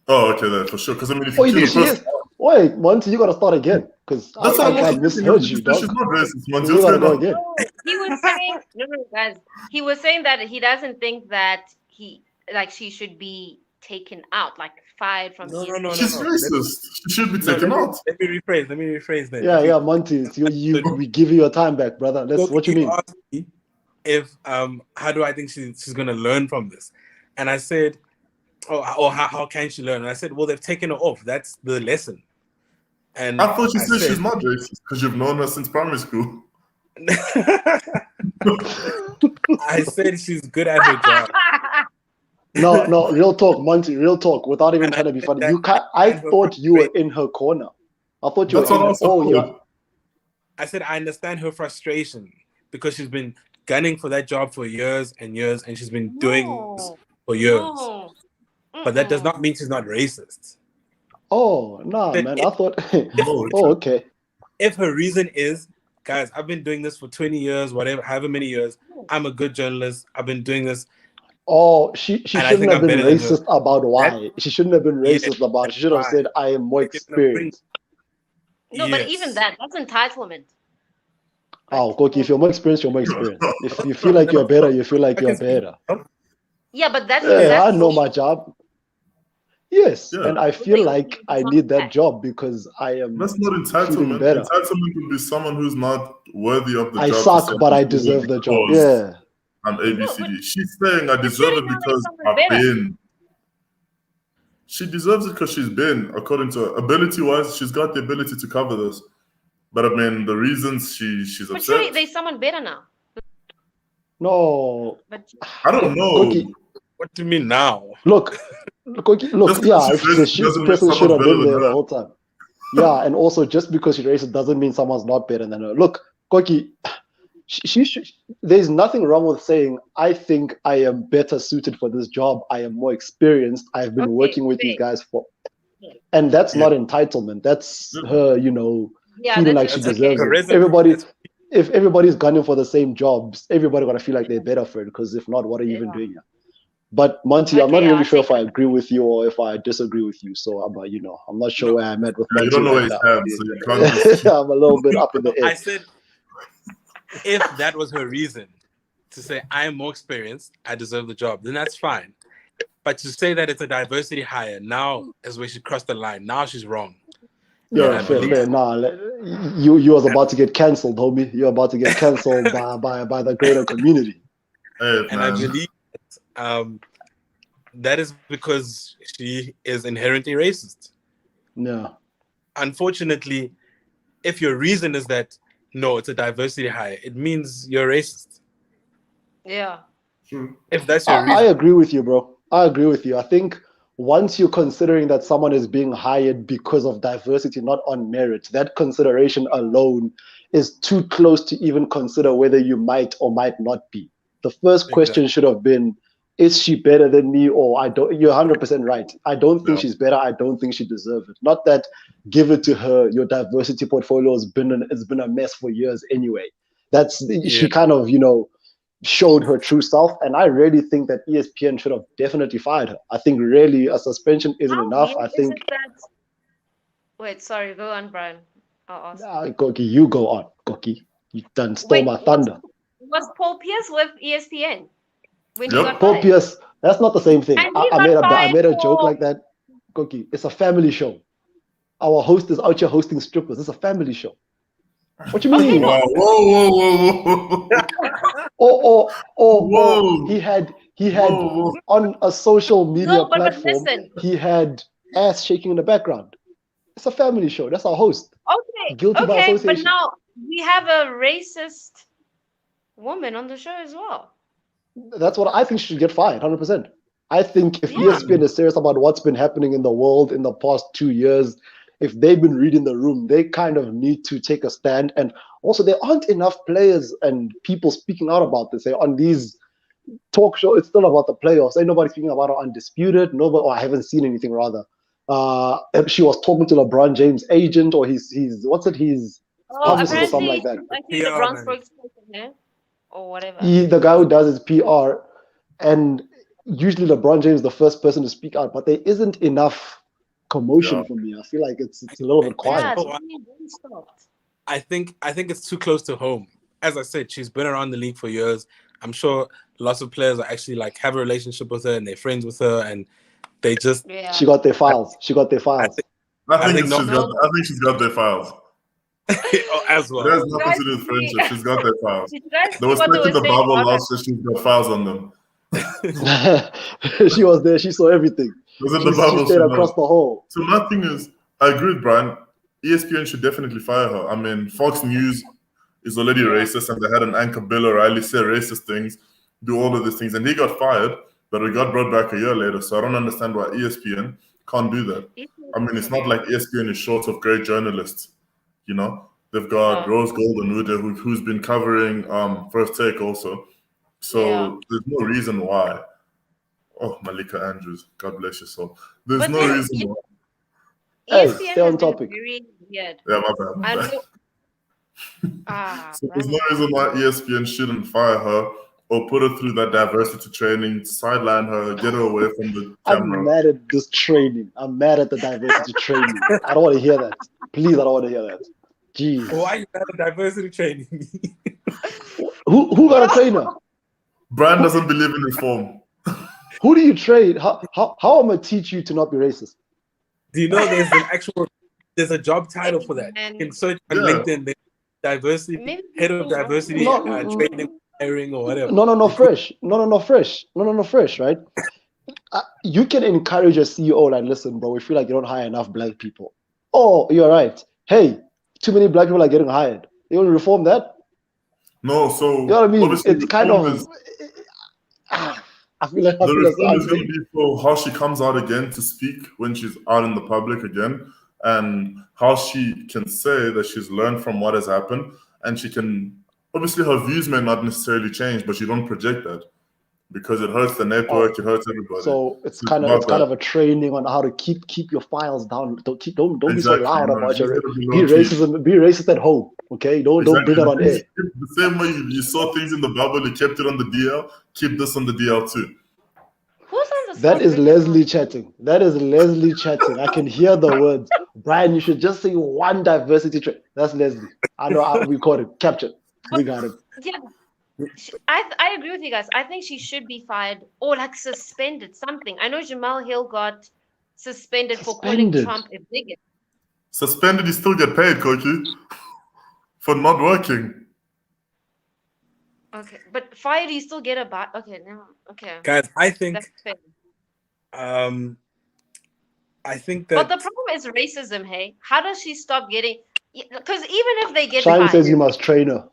Oh, okay, then for sure. Because I mean, if Oh, you you choose think the she first, is? Wait, Monty, you gotta start again because that's how I misheard you, dog. She's not racist, man. You gotta go again. No, he was saying, no, guys. He was saying that he doesn't think that she should be taken out, like fired from No. ESPN. She's racist. She should be taken out. Let me rephrase that. Yeah, Monty, we give you your time back, brother. That's what you mean. Asked me if how do I think she's gonna learn from this, and I said, or how can she learn? And I said, well, they've taken her off. That's the lesson. And I thought you said she's not racist because you've known her since primary school. I said she's good at her job. No, real talk, Monty, real talk. Without even trying to be funny, you can't. I thought you were in her corner. I thought you were. I said I understand her frustration because she's been gunning for that job for years and years, and she's been doing this for years. No. But that does not mean she's not racist. Oh, nah, man. I thought. Oh, okay. If her reason is, guys, I've been doing this for 20 years, however many years. I'm a good journalist. I've been doing this. Oh, she shouldn't have been racist about why. She shouldn't have been racist about. She should have said, "I am more experienced." No, but even that's entitlement. Oh, Koki, if you're more experienced, you're more experienced. If you feel like you're better, you feel like you're better. Yeah, but that's I know my job. Yes, and I feel like I need that job because I am. That's not entitlement. Entitlement would be someone who's not worthy of the job. I suck, but I deserve the job. Yeah. I'm ABCD. She's saying I deserve it because I've been. She deserves it because she's been, according to her. Ability-wise, she's got the ability to cover this. But I mean, the reasons she's upset. But surely there's someone better now. No. But I don't know. Koki. What do you mean now? Look, yeah, this person should have been there the whole time. Yeah, and also just because she's racist doesn't mean someone's not better than her. Look, Koki, there's nothing wrong with saying, I think I am better suited for this job. I am more experienced. I've been working with these guys for. And that's not entitlement. That's her, feeling like she deserves it. If everybody's gunning for the same jobs, everybody gonna feel like they're better for it. Because if not, what are you even doing here? But Monty, I'm not really sure if I agree with you or if I disagree with you. So I'm not sure where I'm at with Monty. You don't know where he stands, so you can't just... I'm a little bit up in the air. I said, if that was her reason to say I am more experienced, I deserve the job, then that's fine. But to say that it's a diversity hire now is where she crossed the line. Now she's wrong. Yeah, fair. Nah, you was about to get cancelled, homie. You're about to get cancelled by the greater community. Hey, and I believe that is because she is inherently racist. No. Unfortunately, if your reason is that no, it's a diversity hire, it means you're racist. Yeah. If that's your reason. I agree with you, bro. I agree with you. I think once you're considering that someone is being hired because of diversity, not on merit, that consideration alone is too close to even consider whether you might or might not be. The first question should have been, is she better than me? Or I don't. You're 100% right. I don't think she's better. I don't think she deserves it. Not that give it to her. Your diversity portfolio has been a mess for years anyway. She kind of showed her true self, and I really think that ESPN should have definitely fired her. I think really a suspension isn't enough. I think. Wait, sorry. Go on, Brian. I'll ask. Koki, you go on. Koki, you done stole my thunder. Was Paul Pierce with ESPN? Paul Pierce, that's not the same thing. I made a joke like that. Koki, it's a family show. Our host is out here hosting strippers. It's a family show. What you mean? Whoa. Or he had on a social media platform, he had ass shaking in the background. It's a family show. That's our host. Okay. Guilty by association. But now we have a racist woman on the show as well. That's what I think she should get fired, 100%. I think if ESPN is serious about what's been happening in the world in the past 2 years, if they've been reading the room, they kind of need to take a stand. And also, there aren't enough players and people speaking out about this. On these talk shows, it's still about the playoffs. Ain't nobody speaking about it Undisputed. Nobody, I haven't seen anything rather. She was talking to LeBron James' agent, or his publicist or something like that. I think LeBron's spokesperson, yeah? or whatever. The guy who does his PR, and usually LeBron James is the first person to speak out, but there isn't enough commotion Yeah. for me. I feel like it's a little bit quiet. Yeah, Oh, it's really stopped. I think it's too close to home. As I said, she's been around the league for years. I'm sure lots of players are actually like have a relationship with her and they're friends with her, and they just Yeah. She got their files. She got their files. I think think no- she's got their files. oh, as It well. has nothing Guys, to do with see- friendship. She's got their files. Did you guys They see were what they stuck in were the saying bubble about her? last year. She's got files on them. She was there. She saw everything. Was it She, the bubble? she stayed across the hall. So my thing is, I agree with Brian. ESPN should definitely fire her. I mean, Fox News is already racist, and they had an anchor, Bill O'Reilly, say racist things, do all of these things, and he got fired, but we got brought back a year later. So I don't understand why ESPN can't do that. I mean, it's not like ESPN is short of great journalists. You know, they've got Rose Goldenwood, who's been covering First Take also. So there's no reason why. Oh, Malika Andrews, God bless your soul. There's But no then reason why. Hey, ESPN stay on has been topic. very weird. Yeah, my bad. I My bad. know. So there's no reason why ESPN shouldn't fire her or put her through that diversity training, sideline her, get her away from the I'm camera. mad at this training. I'm mad at the diversity training. I don't want to hear that. Please, I don't want to hear that. Jeez. Why you got a diversity training? Who got a trainer? Brian doesn't believe in reform. Who do you train? How am I teach you to not be racist? Do you know there's a job title for that? You can search on Yeah. LinkedIn. There's diversity, Maybe head of diversity training, hiring, or whatever. No, fresh. No, fresh, right? You can encourage a CEO like, listen, bro, we feel like you don't hire enough black people. Oh, you're right. Hey, too many black people are getting hired. You want to reform that? No, so You know what I mean? obviously It's kind reform of. is- I feel like the reform is I'm going to be for how she comes out again to speak when she's out in the public again, and how she can say that she's learned from what has happened, and she can obviously her views may not necessarily change, but she don't project that because it hurts the network, it hurts everybody. So it's kind of a training on how to keep your files down. Don't be so loud about your be racist at home. Okay, don't bring it on air. The same way you saw things in the bubble, you kept it on the DL. Keep this on the DL too. Who's on the That is subreddit? Leslie chatting. I can hear the words. Brian, you should just say one diversity trait. That's Leslie. I know. We caught it. Captured. We got it. Yeah. I agree with you guys. I think she should be fired or like suspended, something. I know Jamal Hill got suspended for calling Suspended? Trump a bigot. Suspended, you still get paid, Koki, for not working. Okay, but fired, you still get a bat. Okay, no, okay. Guys, I think That's fair. I think But that the problem is racism, hey? How does she stop getting... Because even if they get Shine fired... says you must train her.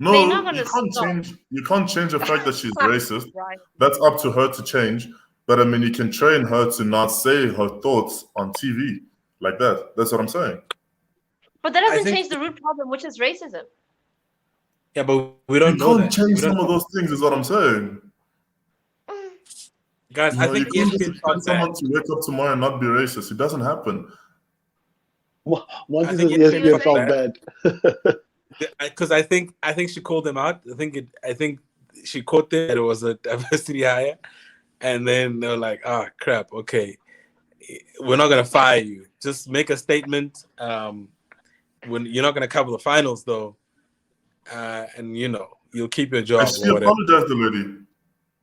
No, They're not gonna you can't stop. change. You can't change the fact that she's racist. Right. That's up to her to change. But I mean, you can train her to not say her thoughts on TV like that. That's what I'm saying. But that doesn't think- change the root problem, which is racism. yeah, but we don't You know can't that. change We don't some of know. those things, is what I'm saying. Guys, You I know, think you can't just ESPN expect thought someone that. to wake up tomorrow and not be racist. It doesn't happen. Monty I says think ESPN ESPN felt bad. Because I think she called them out. I think she caught that it was a diversity hire, and then they were like, "Ah, crap. Okay, we're not gonna fire you. Just make a statement. When you're not gonna cover the finals, though, and you'll keep your job And she or whatever." apologized already.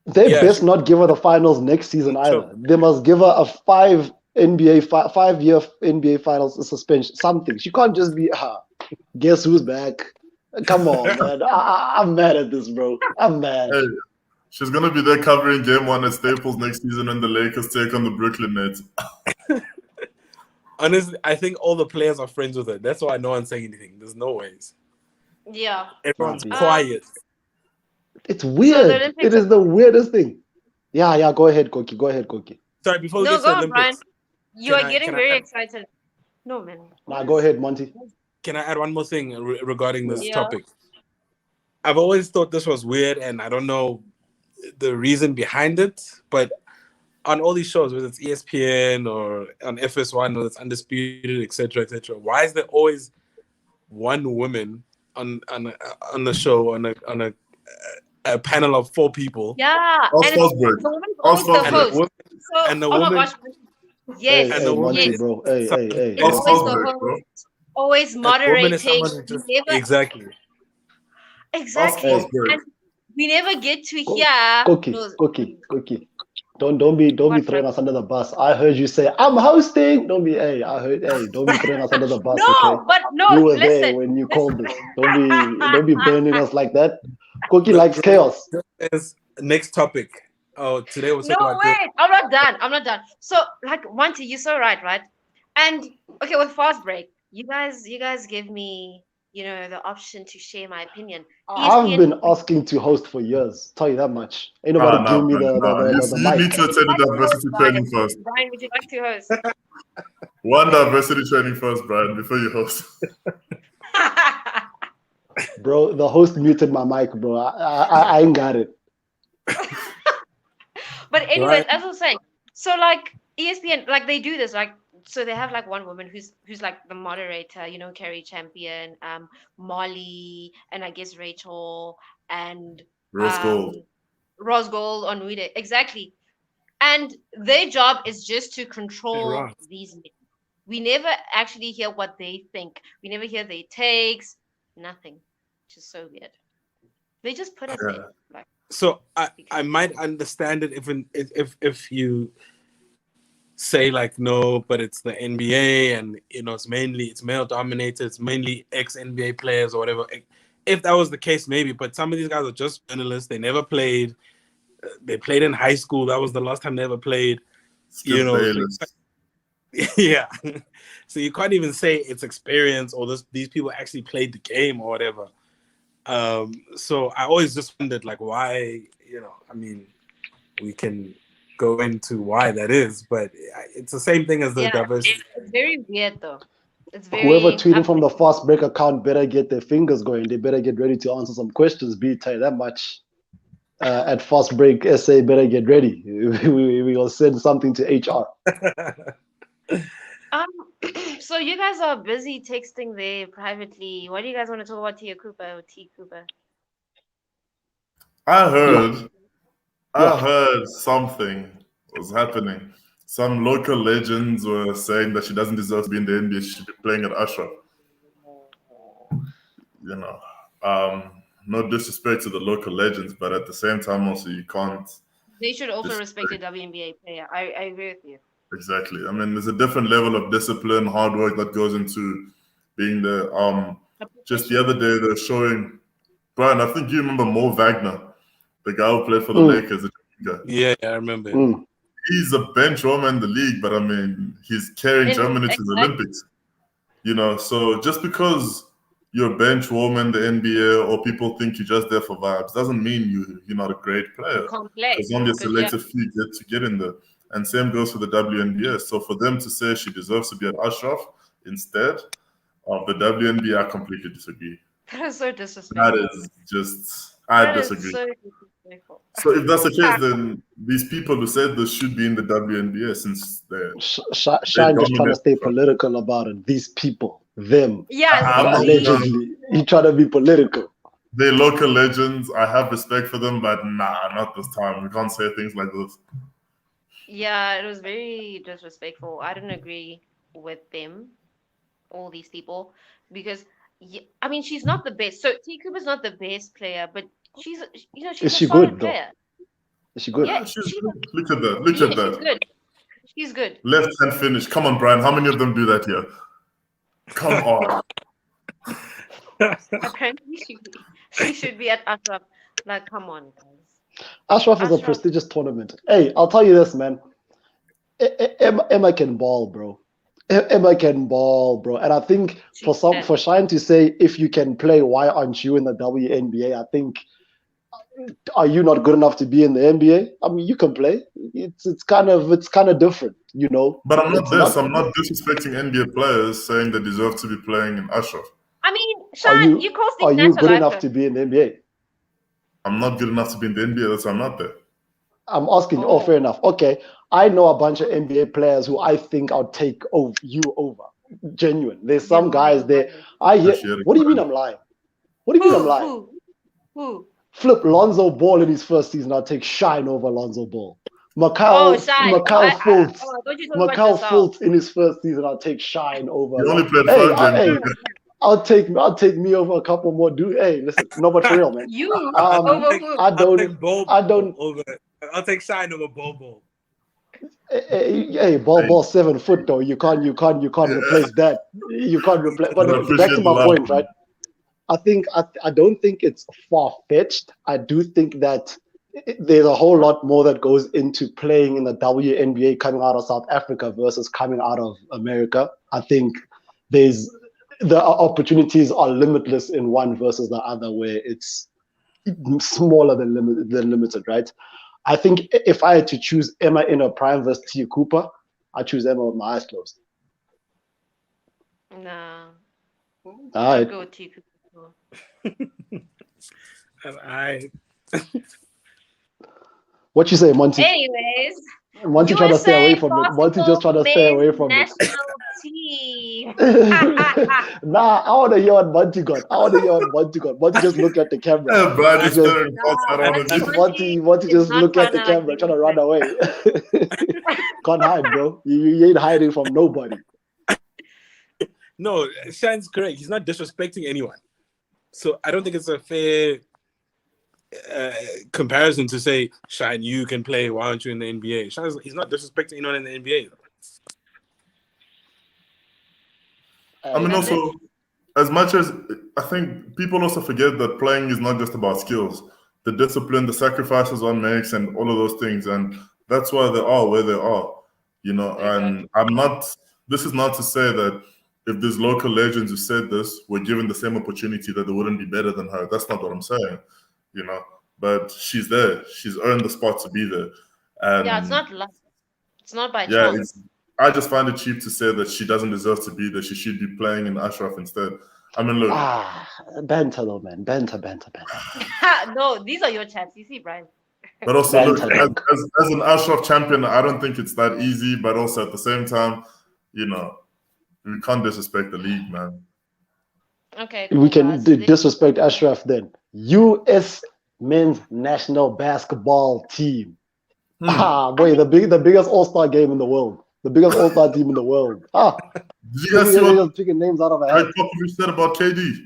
They Yeah, best not give her the finals next season either. They must give her a 5-year NBA finals suspension. Something. She can't just be. Guess who's back? Come on, man. I'm mad at this, bro. I'm mad. Hey, she's gonna be there covering Game 1 at Staples next season when the Lakers take on the Brooklyn Nets. Honestly, I think all the players are friends with her. That's why no one's saying anything. There's no ways. Yeah. Everyone's Maybe. quiet. It's weird. Olympics It is the weirdest thing. Yeah. Go ahead, Koki. Sorry, before we No, get to go the on, Olympics, Brian. You Can are I- getting can I very add- excited. No, man. Nah, go ahead, Monty. can I add one more thing regarding this Yeah. topic? I've always thought this was weird, and I don't know the reason behind it, but on all these shows, whether it's ESPN or on FS1, whether it's Undisputed, etc., why is there always one woman on the show on a a panel of 4 people. Yeah, Ask and Fastbreak. the woman's Ask always the Fastbreak. And the host. woman, So, and the oh my woman- gosh, yes, And the woman Monty, yes. bro. Hey, It's Ask always the Fastbreak, bro. host, always the woman is moderating. someone who just Never, exactly. exactly, Ask Fastbreak. and we never get to Go- hear Cookie, those. cookie. Don't be What, throwing bro? us under the bus. I heard you say I'm hosting. Don't be don't be throwing us under the bus, okay? No, but no, We were there listen. when you called this. Don't be burning us like that. Cookie likes chaos. Is next topic. Oh, today we're No, talking about this. wait, I'm not done. So, like, Monty, you're so right? And okay, with fast break, you guys give me, the option to share my opinion. I've ESPN, been asking to host for years. Tell you that much. Ain't nobody give me the You mic. need to attend the diversity training first. Brian, would you like to host? One diversity training first, Brian, before you host. Bro, the host muted my mic, bro. I ain't got it. But anyways, Right. as I was saying, so like ESPN, like they do this, like so they have like one woman who's like the moderator, Carrie Champion, Molly, and I guess Rachel and Rose Gold. Rose Gold on Weed. Exactly. And their job is just to control Right. these men. We never actually hear what they think. We never hear their takes. Nothing. Which is so weird. They just put us there. Like, So I might understand it if you say like no, but it's the NBA and it's male dominated, it's mainly ex-NBA players or whatever. If that was the case, maybe. But some of these guys are just journalists. They never played. They played in high school. That was the last time they ever played. Skip Bayless. Yeah. So you can't even say it's experience or these people actually played the game or whatever. So I always just wondered like why, I mean, we can go into why that is, but it's the same thing as the diversity. It's very weird though. It's very Whoever tweeting from the Fastbreak account better get their fingers going. They better get ready to answer some questions. Be tell you that much. At Fastbreak SA, better get ready. We will send something to HR. So you guys are busy texting there privately. What do you guys want to talk about, Tia Cooper or T Cooper? I heard something was happening. Some local legends were saying that she doesn't deserve to be in the NBA. She should be playing at Ashraf. No disrespect to the local legends, but at the same time, also you can't. They should also respect a WNBA player. I agree with you. Exactly. I mean, there's a different level of discipline, hard work that goes into being the. Just the other day, they're showing. Brian, I think you remember Mo Wagner, the guy who played for the Lakers. Yeah, I remember. He's a bench warmer in the league, but I mean, he's carrying Germany to the Olympics. So just because you're a bench warmer in the NBA or people think you're just there for vibes doesn't mean you're not a great player. Because only a selected few get in there. And same goes for the WNBA. So for them to say she deserves to be at Ashraf instead of the WNBA, I completely disagree. That is so disrespectful. That is just, I disagree. So disrespectful. So if that's the case, then these people who said this should be in the WNBA since they're Shine just trying to stay political about it. These people, them. Yeah, allegedly. He trying to be political. They're local legends. I have respect for them, but nah, not this time. We can't say things like this. Yeah, it was very disrespectful. I didn't agree with them, all these people, because I mean she's not the best. So T Cooper's not the best player, but she's Is she a solid good, player. Is she good? Yeah, she's good. Look at that. Look at that. She's good. She's good. Left hand finish. Come on, Brian. How many of them do that here? Come on. Apparently she should be at Ashraf. Like, come on, guys. Ashraf is a prestigious tournament. Hey, I'll tell you this, man. Emma can ball, bro. Emma can ball, bro. And I think for Shine to say, if you can play, why aren't you in the WNBA? I think, are you not good enough to be in the NBA? I mean, you can play. It's kind of different, But I'm not this. I'm not disrespecting NBA players saying they deserve to be playing in Ashraf. I mean, Shine, you call Are you good enough to be in the NBA? I'm not good enough to be in the NBA. That's why I'm not there. I'm asking you. Oh, fair enough. Okay. I know a bunch of NBA players who I think I'll take you over. Genuine. There's some guys there. I hear. What do you mean I'm lying? What do you mean I'm lying? Who? Flip Lonzo Ball in his first season. I'll take Shine over Lonzo Ball. Oh, Mikal Shine. Fultz. Don't you talk about Mikal yourself? Fultz in his first season. I'll take Shine over. He only played Hey, 5 games. I'll take me over a couple more dudes. Hey, listen, no, but for real, man. You I over who? take I'll take Shine over Bobo. Hey, ball 7 foot though. You can't replace that. You can't replace. But back to my point, right? I don't think it's far fetched. I do think that there's a whole lot more that goes into playing in the WNBA coming out of South Africa versus coming out of America. I think the opportunities are limitless in one versus the other, where it's smaller than limited, right? I think if I had to choose Emma in her prime versus Tia Cooper, I choose Emma with my eyes closed. Nah. All I'll right. go with T. What you say, Monty? Anyways, Monty trying to stay away USA from it. Monty just trying to stay away from it. national team. Nah, I want to hear what Monty got. Monty just look at the camera. Yeah, Brian is Just- staring outside on him. Monty is just not look at the trying to, like, camera, give trying to me run away. Can't hide, bro. You ain't hiding from nobody. No, Shine's correct. He's not disrespecting anyone. So I don't think it's a fair comparison to say, Shine, you can play. Why aren't you in the NBA? He's not disrespecting anyone in the NBA. I mean, also, as much as I think people also forget that playing is not just about skills, the discipline, the sacrifices one makes, and all of those things, and that's why they are where they are, you know. And this is not to say that if there's local legends who said this were given the same opportunity that they wouldn't be better than her. That's not what I'm saying, you know. But she's there. She's earned the spot to be there. And Yeah, it's not luck. It's not by yeah, chance. I just find it cheap to say that she doesn't deserve to be there. She should be playing in Ashraf instead. I mean, look. Banter though, man. Banter. No, these are your chats. You see, Brian. But also, look, Banter. as an Ashraf champion, I don't think it's that easy. But also at the same time, you know, we can't disrespect the league, man. Okay. We can disrespect Ashraf then. U.S. men's national basketball team. Boy, the biggest all-star game in the world. The biggest all-star team in the world. Did you guys see what picking names out of a hat? Popovich said about KD?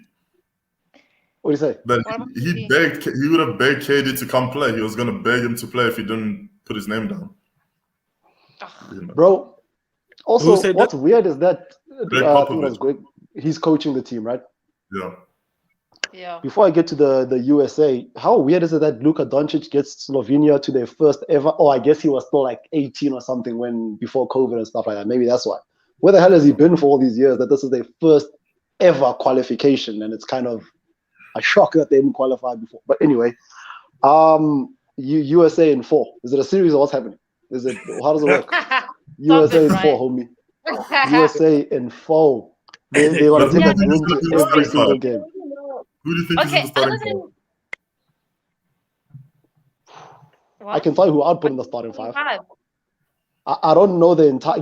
What do you say? That he would have begged KD to come play. He was going to beg him to play if he didn't put his name down. You know. Bro, also, what's weird is that I think it was Greg. He's coaching the team, right? Yeah. Before I get to the USA, how weird is it that Luka Doncic gets Slovenia to their first ever? Oh, I guess he was still like 18 or something before COVID and stuff like that. Maybe that's why. Where the hell has he been for all these years that this is their first ever qualification? And it's kind of a shock that they didn't qualify before. But anyway, USA in 4. Is it a series or what's happening? How does it work? USA in 4, homie. USA in 4. They want to take a win to every single game. Who do you think is in the starting five? I can tell you who I'd put in the starting 5. I don't know the entire. I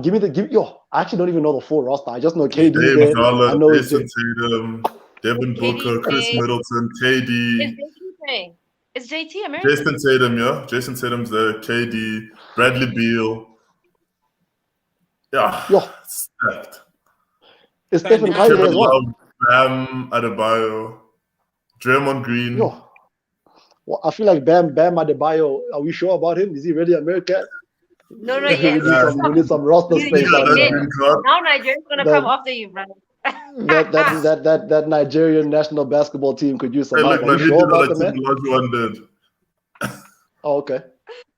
actually don't even know the full roster. I just know KD. Dave Dollar, Jason Tatum, Devin Booker, Chris Middleton, KD. Is JT American? Jason Tatum, yeah. Jason Tatum's there. KD, Bradley Beal. Yeah. Stacked. Is Stephen Curry there as well? Bam Adebayo, Draymond Green. Well, I feel like Bam Adebayo. Are we sure about him? Is he really American? No, yes. We need some roster space. Now Nigeria's gonna come after you, brother. that Nigerian national basketball team could use some help. Are you sure about the man? Oh, okay.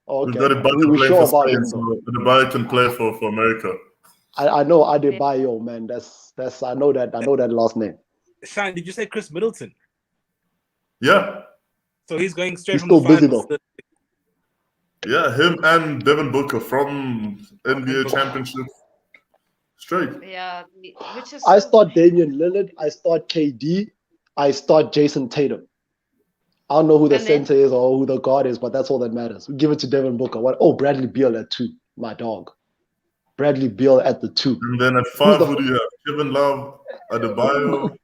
We've got Adebayo playing for Spain, so Adebayo can play for America. I know Adebayo, man. That's I know that last name. Shine, did you say Chris Middleton? Yeah. So he's going straight he's from still the busy finals. though. Yeah, him and Devin Booker from NBA championship straight. Yeah, which is. I start Damian Lillard. I start KD. I start Jason Tatum. I don't know who the center is or who the guard is, but that's all that matters. We give it to Devin Booker. Bradley Beal at 2. My dog. Bradley Beal at the 2. And then at 5, who do you have? Kevin Love, Adebayo,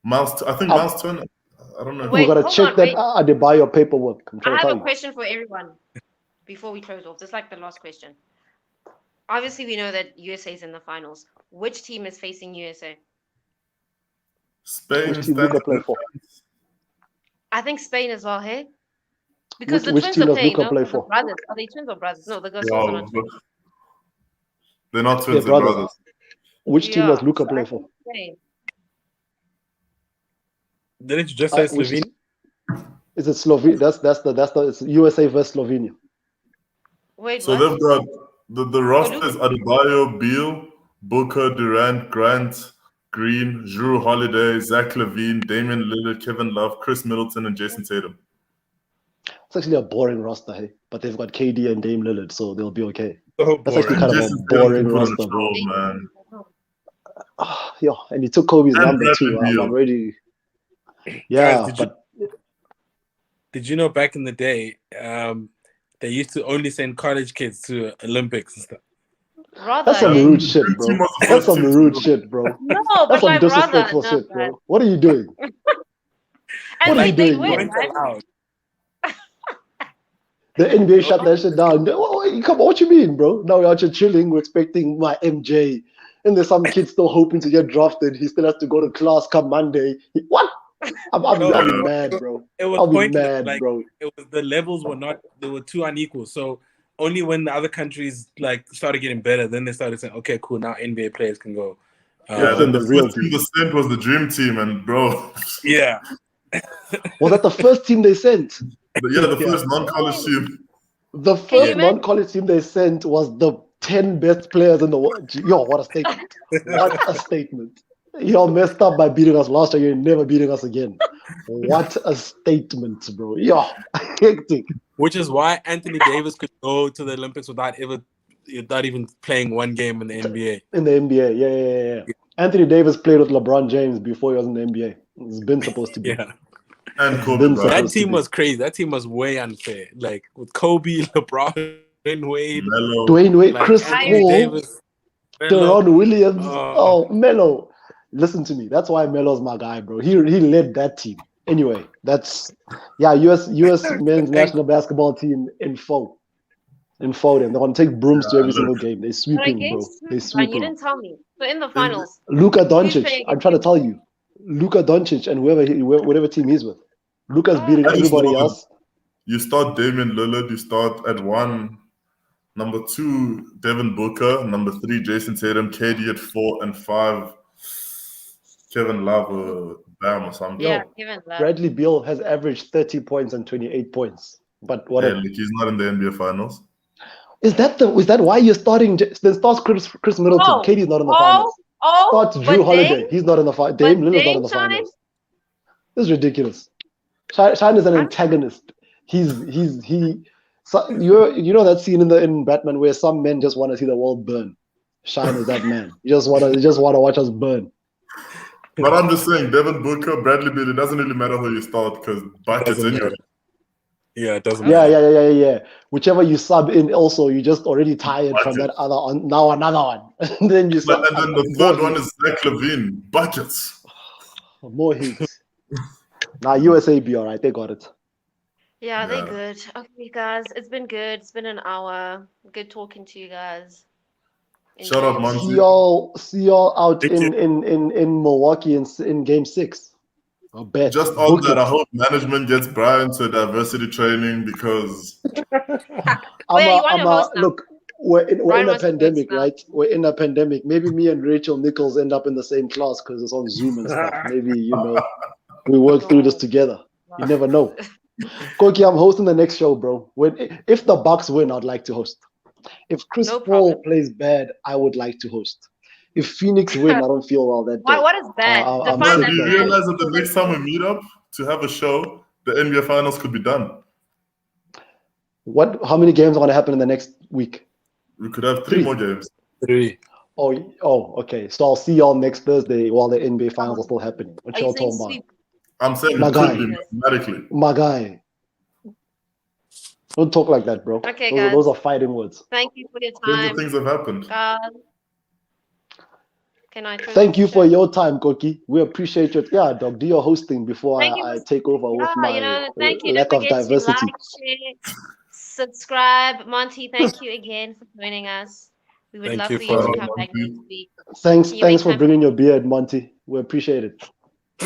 Miles. I think Miles Turner. I don't know. Wait, We gotta hold check on, that wait. Adebayo paperwork. I'm I trying to have tell a you. question for everyone before we close off. This is like the last question. Obviously, we know that USA is in the finals. Which team is facing USA? Spain Which team stands Luka play for? I think Spain as well, hey? Because the Which twins team are does playing, Luka no? play The for? brothers. Are they twins or brothers? No, the girls are Wow, not twins. they're not They're twins, they're brothers. brothers. Which team does Yeah, Luka so play I for? think Spain. Didn't you just say Which Slovenia? is it Slovenia? That's it's USA versus Slovenia. Wait, So what? they've got the roster Luka- is Adebayo, Beal, Booker, Durant, Grant, Green, Drew Holiday, Zach LaVine, Damian Lillard, Kevin Love, Chris Middleton, and Jason Tatum. It's actually a boring roster, hey, but they've got KD and Dame Lillard, so they'll be okay. So That's actually boring. kind of a Jason Tatum boring can put on a roster, bro. show, man. Yeah, and he took Kobe's And number Bradley too. Beal. I'm already. Guys, Yeah, but did you know back in the day, they used to only send college kids to Olympics and stuff? Rather, that's some hey? rude shit, Dream bro. team was the That's first some team to rude go. shit, bro. No, That's but some like rather, disrespectful no, shit, but bro. What are you doing? and What are like you they doing, win, bro? Weren't right? allowed. The NBA shut that shit down. Come on, what you mean, bro? Now we're out here chilling. We're expecting my MJ. And there's some kid still hoping to get drafted. He still has to go to class come Monday. What? I'll be No, mad, bro. it was I'll be pointless. mad, Like bro. it was the levels were not, they were too unequal. So only when the other countries like started getting better, then they started saying, okay, cool, now NBA players can go. Let's Yeah, send then the the real first team team. they sent was the Dream Team, and bro, Yeah. Was that the first team they sent? the Yeah. first non-college team. The Can you first imagine? non-college team they sent was the 10 best players in the world. Yo, what a statement. What a statement. Y'all messed up by beating us last year. You're never beating us again. What a statement, bro. Yo, hectic. Which is why Anthony Davis could go to the Olympics without even playing one game in the NBA. In the NBA, yeah. Anthony Davis played with LeBron James before he was in the NBA. It's been supposed to be. Yeah. And It's Kobe been Bryant. That supposed to team be. was crazy. That team was way unfair. Like with Kobe, LeBron, Wade, Melo. Dwayne Wade, like Chris Anthony Paul, Davis, Melo. Deron Williams. Melo. Listen to me. That's why Melo's my guy, bro. He led that team. Anyway, that's US men's national basketball team in full. Them. They're gonna take brooms to every single game. They're But sweeping, bro. against They're Brian, you sweeping. didn't tell me. So in the finals, Luka who's Doncic. playing I'm against trying to you? tell you. Luka Doncic and whatever team he's with. Luka's Oh, beating I just everybody know else. You start Damian Lillard. You start at 1. Number 2, Devin Booker. Number 3, Jason Tatum. KD at 4 and 5. Kevin Love or Bam or something. yeah, given that. Bradley Beal has averaged 30 points and 28 points. But Yeah, whatever. like he's not in the NBA finals. Is that why you're starting? Then starts Chris Middleton. Oh, KD's not in the finals. Starts Drew but Holiday. Dame, He's not in the finals. Dame Lillard's not in the Shine. finals. This is ridiculous. Shine is an I'm- antagonist. So you know that scene in Batman where some men just want to see the world burn. Shine is that man. You just want to watch us burn. But I'm just saying, Devin Booker, Bradley Beal, it doesn't really matter who you start because buckets Doesn't anyway. matter. Yeah, it doesn't Yeah, matter. yeah. Whichever you sub in, also you just already tired from that other on. Now another one, and then you sub. And then the third one is Zach LaVine, buckets. More hits. Now USA be all right. They got it. Yeah, they're Yeah. good. Okay, guys, it's been good. It's been an hour. Good talking to you guys. Shout out, Enjoy. Monty. See y'all out Thank in Milwaukee in Game 6. I bet. Just on Book that, it. I hope management gets Brian to diversity training because Oh, yeah, you want to host now. Look, we're in Brian a wants to host pandemic, now. right? We're in a pandemic. Maybe me and Rachel Nichols end up in the same class because it's on Zoom and stuff. Maybe, we work through this together. You never know. Koki, I'm hosting the next show, bro. If the Bucks win, I'd like to host. If Chris No Paul problem. plays bad, I would like to host. If Phoenix win, I don't feel well that day. What is bad? I'm Define man, sick that do you that bad. realize that the next time we meet up to have a show, the NBA finals could be done. How many games are going to happen in the next week? We could have 3 3. more games. 3. Oh, okay. So I'll see y'all next Thursday while the NBA finals are still happening. What Are you y'all saying talking about? sweep? I'm saying My it guy. could be mathematically. My guy. Don't talk like that, bro. Okay, Those guys. are fighting words. Thank you for your Stranger time. things have happened. Guys. Can I close Thank the you for show? your time, Koki. We appreciate your dog. Do your hosting before Thank you I for take over with yeah, my thank you. Don't lack of forget to diversity. like, share, subscribe. Monty, thank you again for joining us. We would Thank love you for you to for come back Monty. next week. Thanks Can you make for time bringing your beard, Monty. We appreciate it.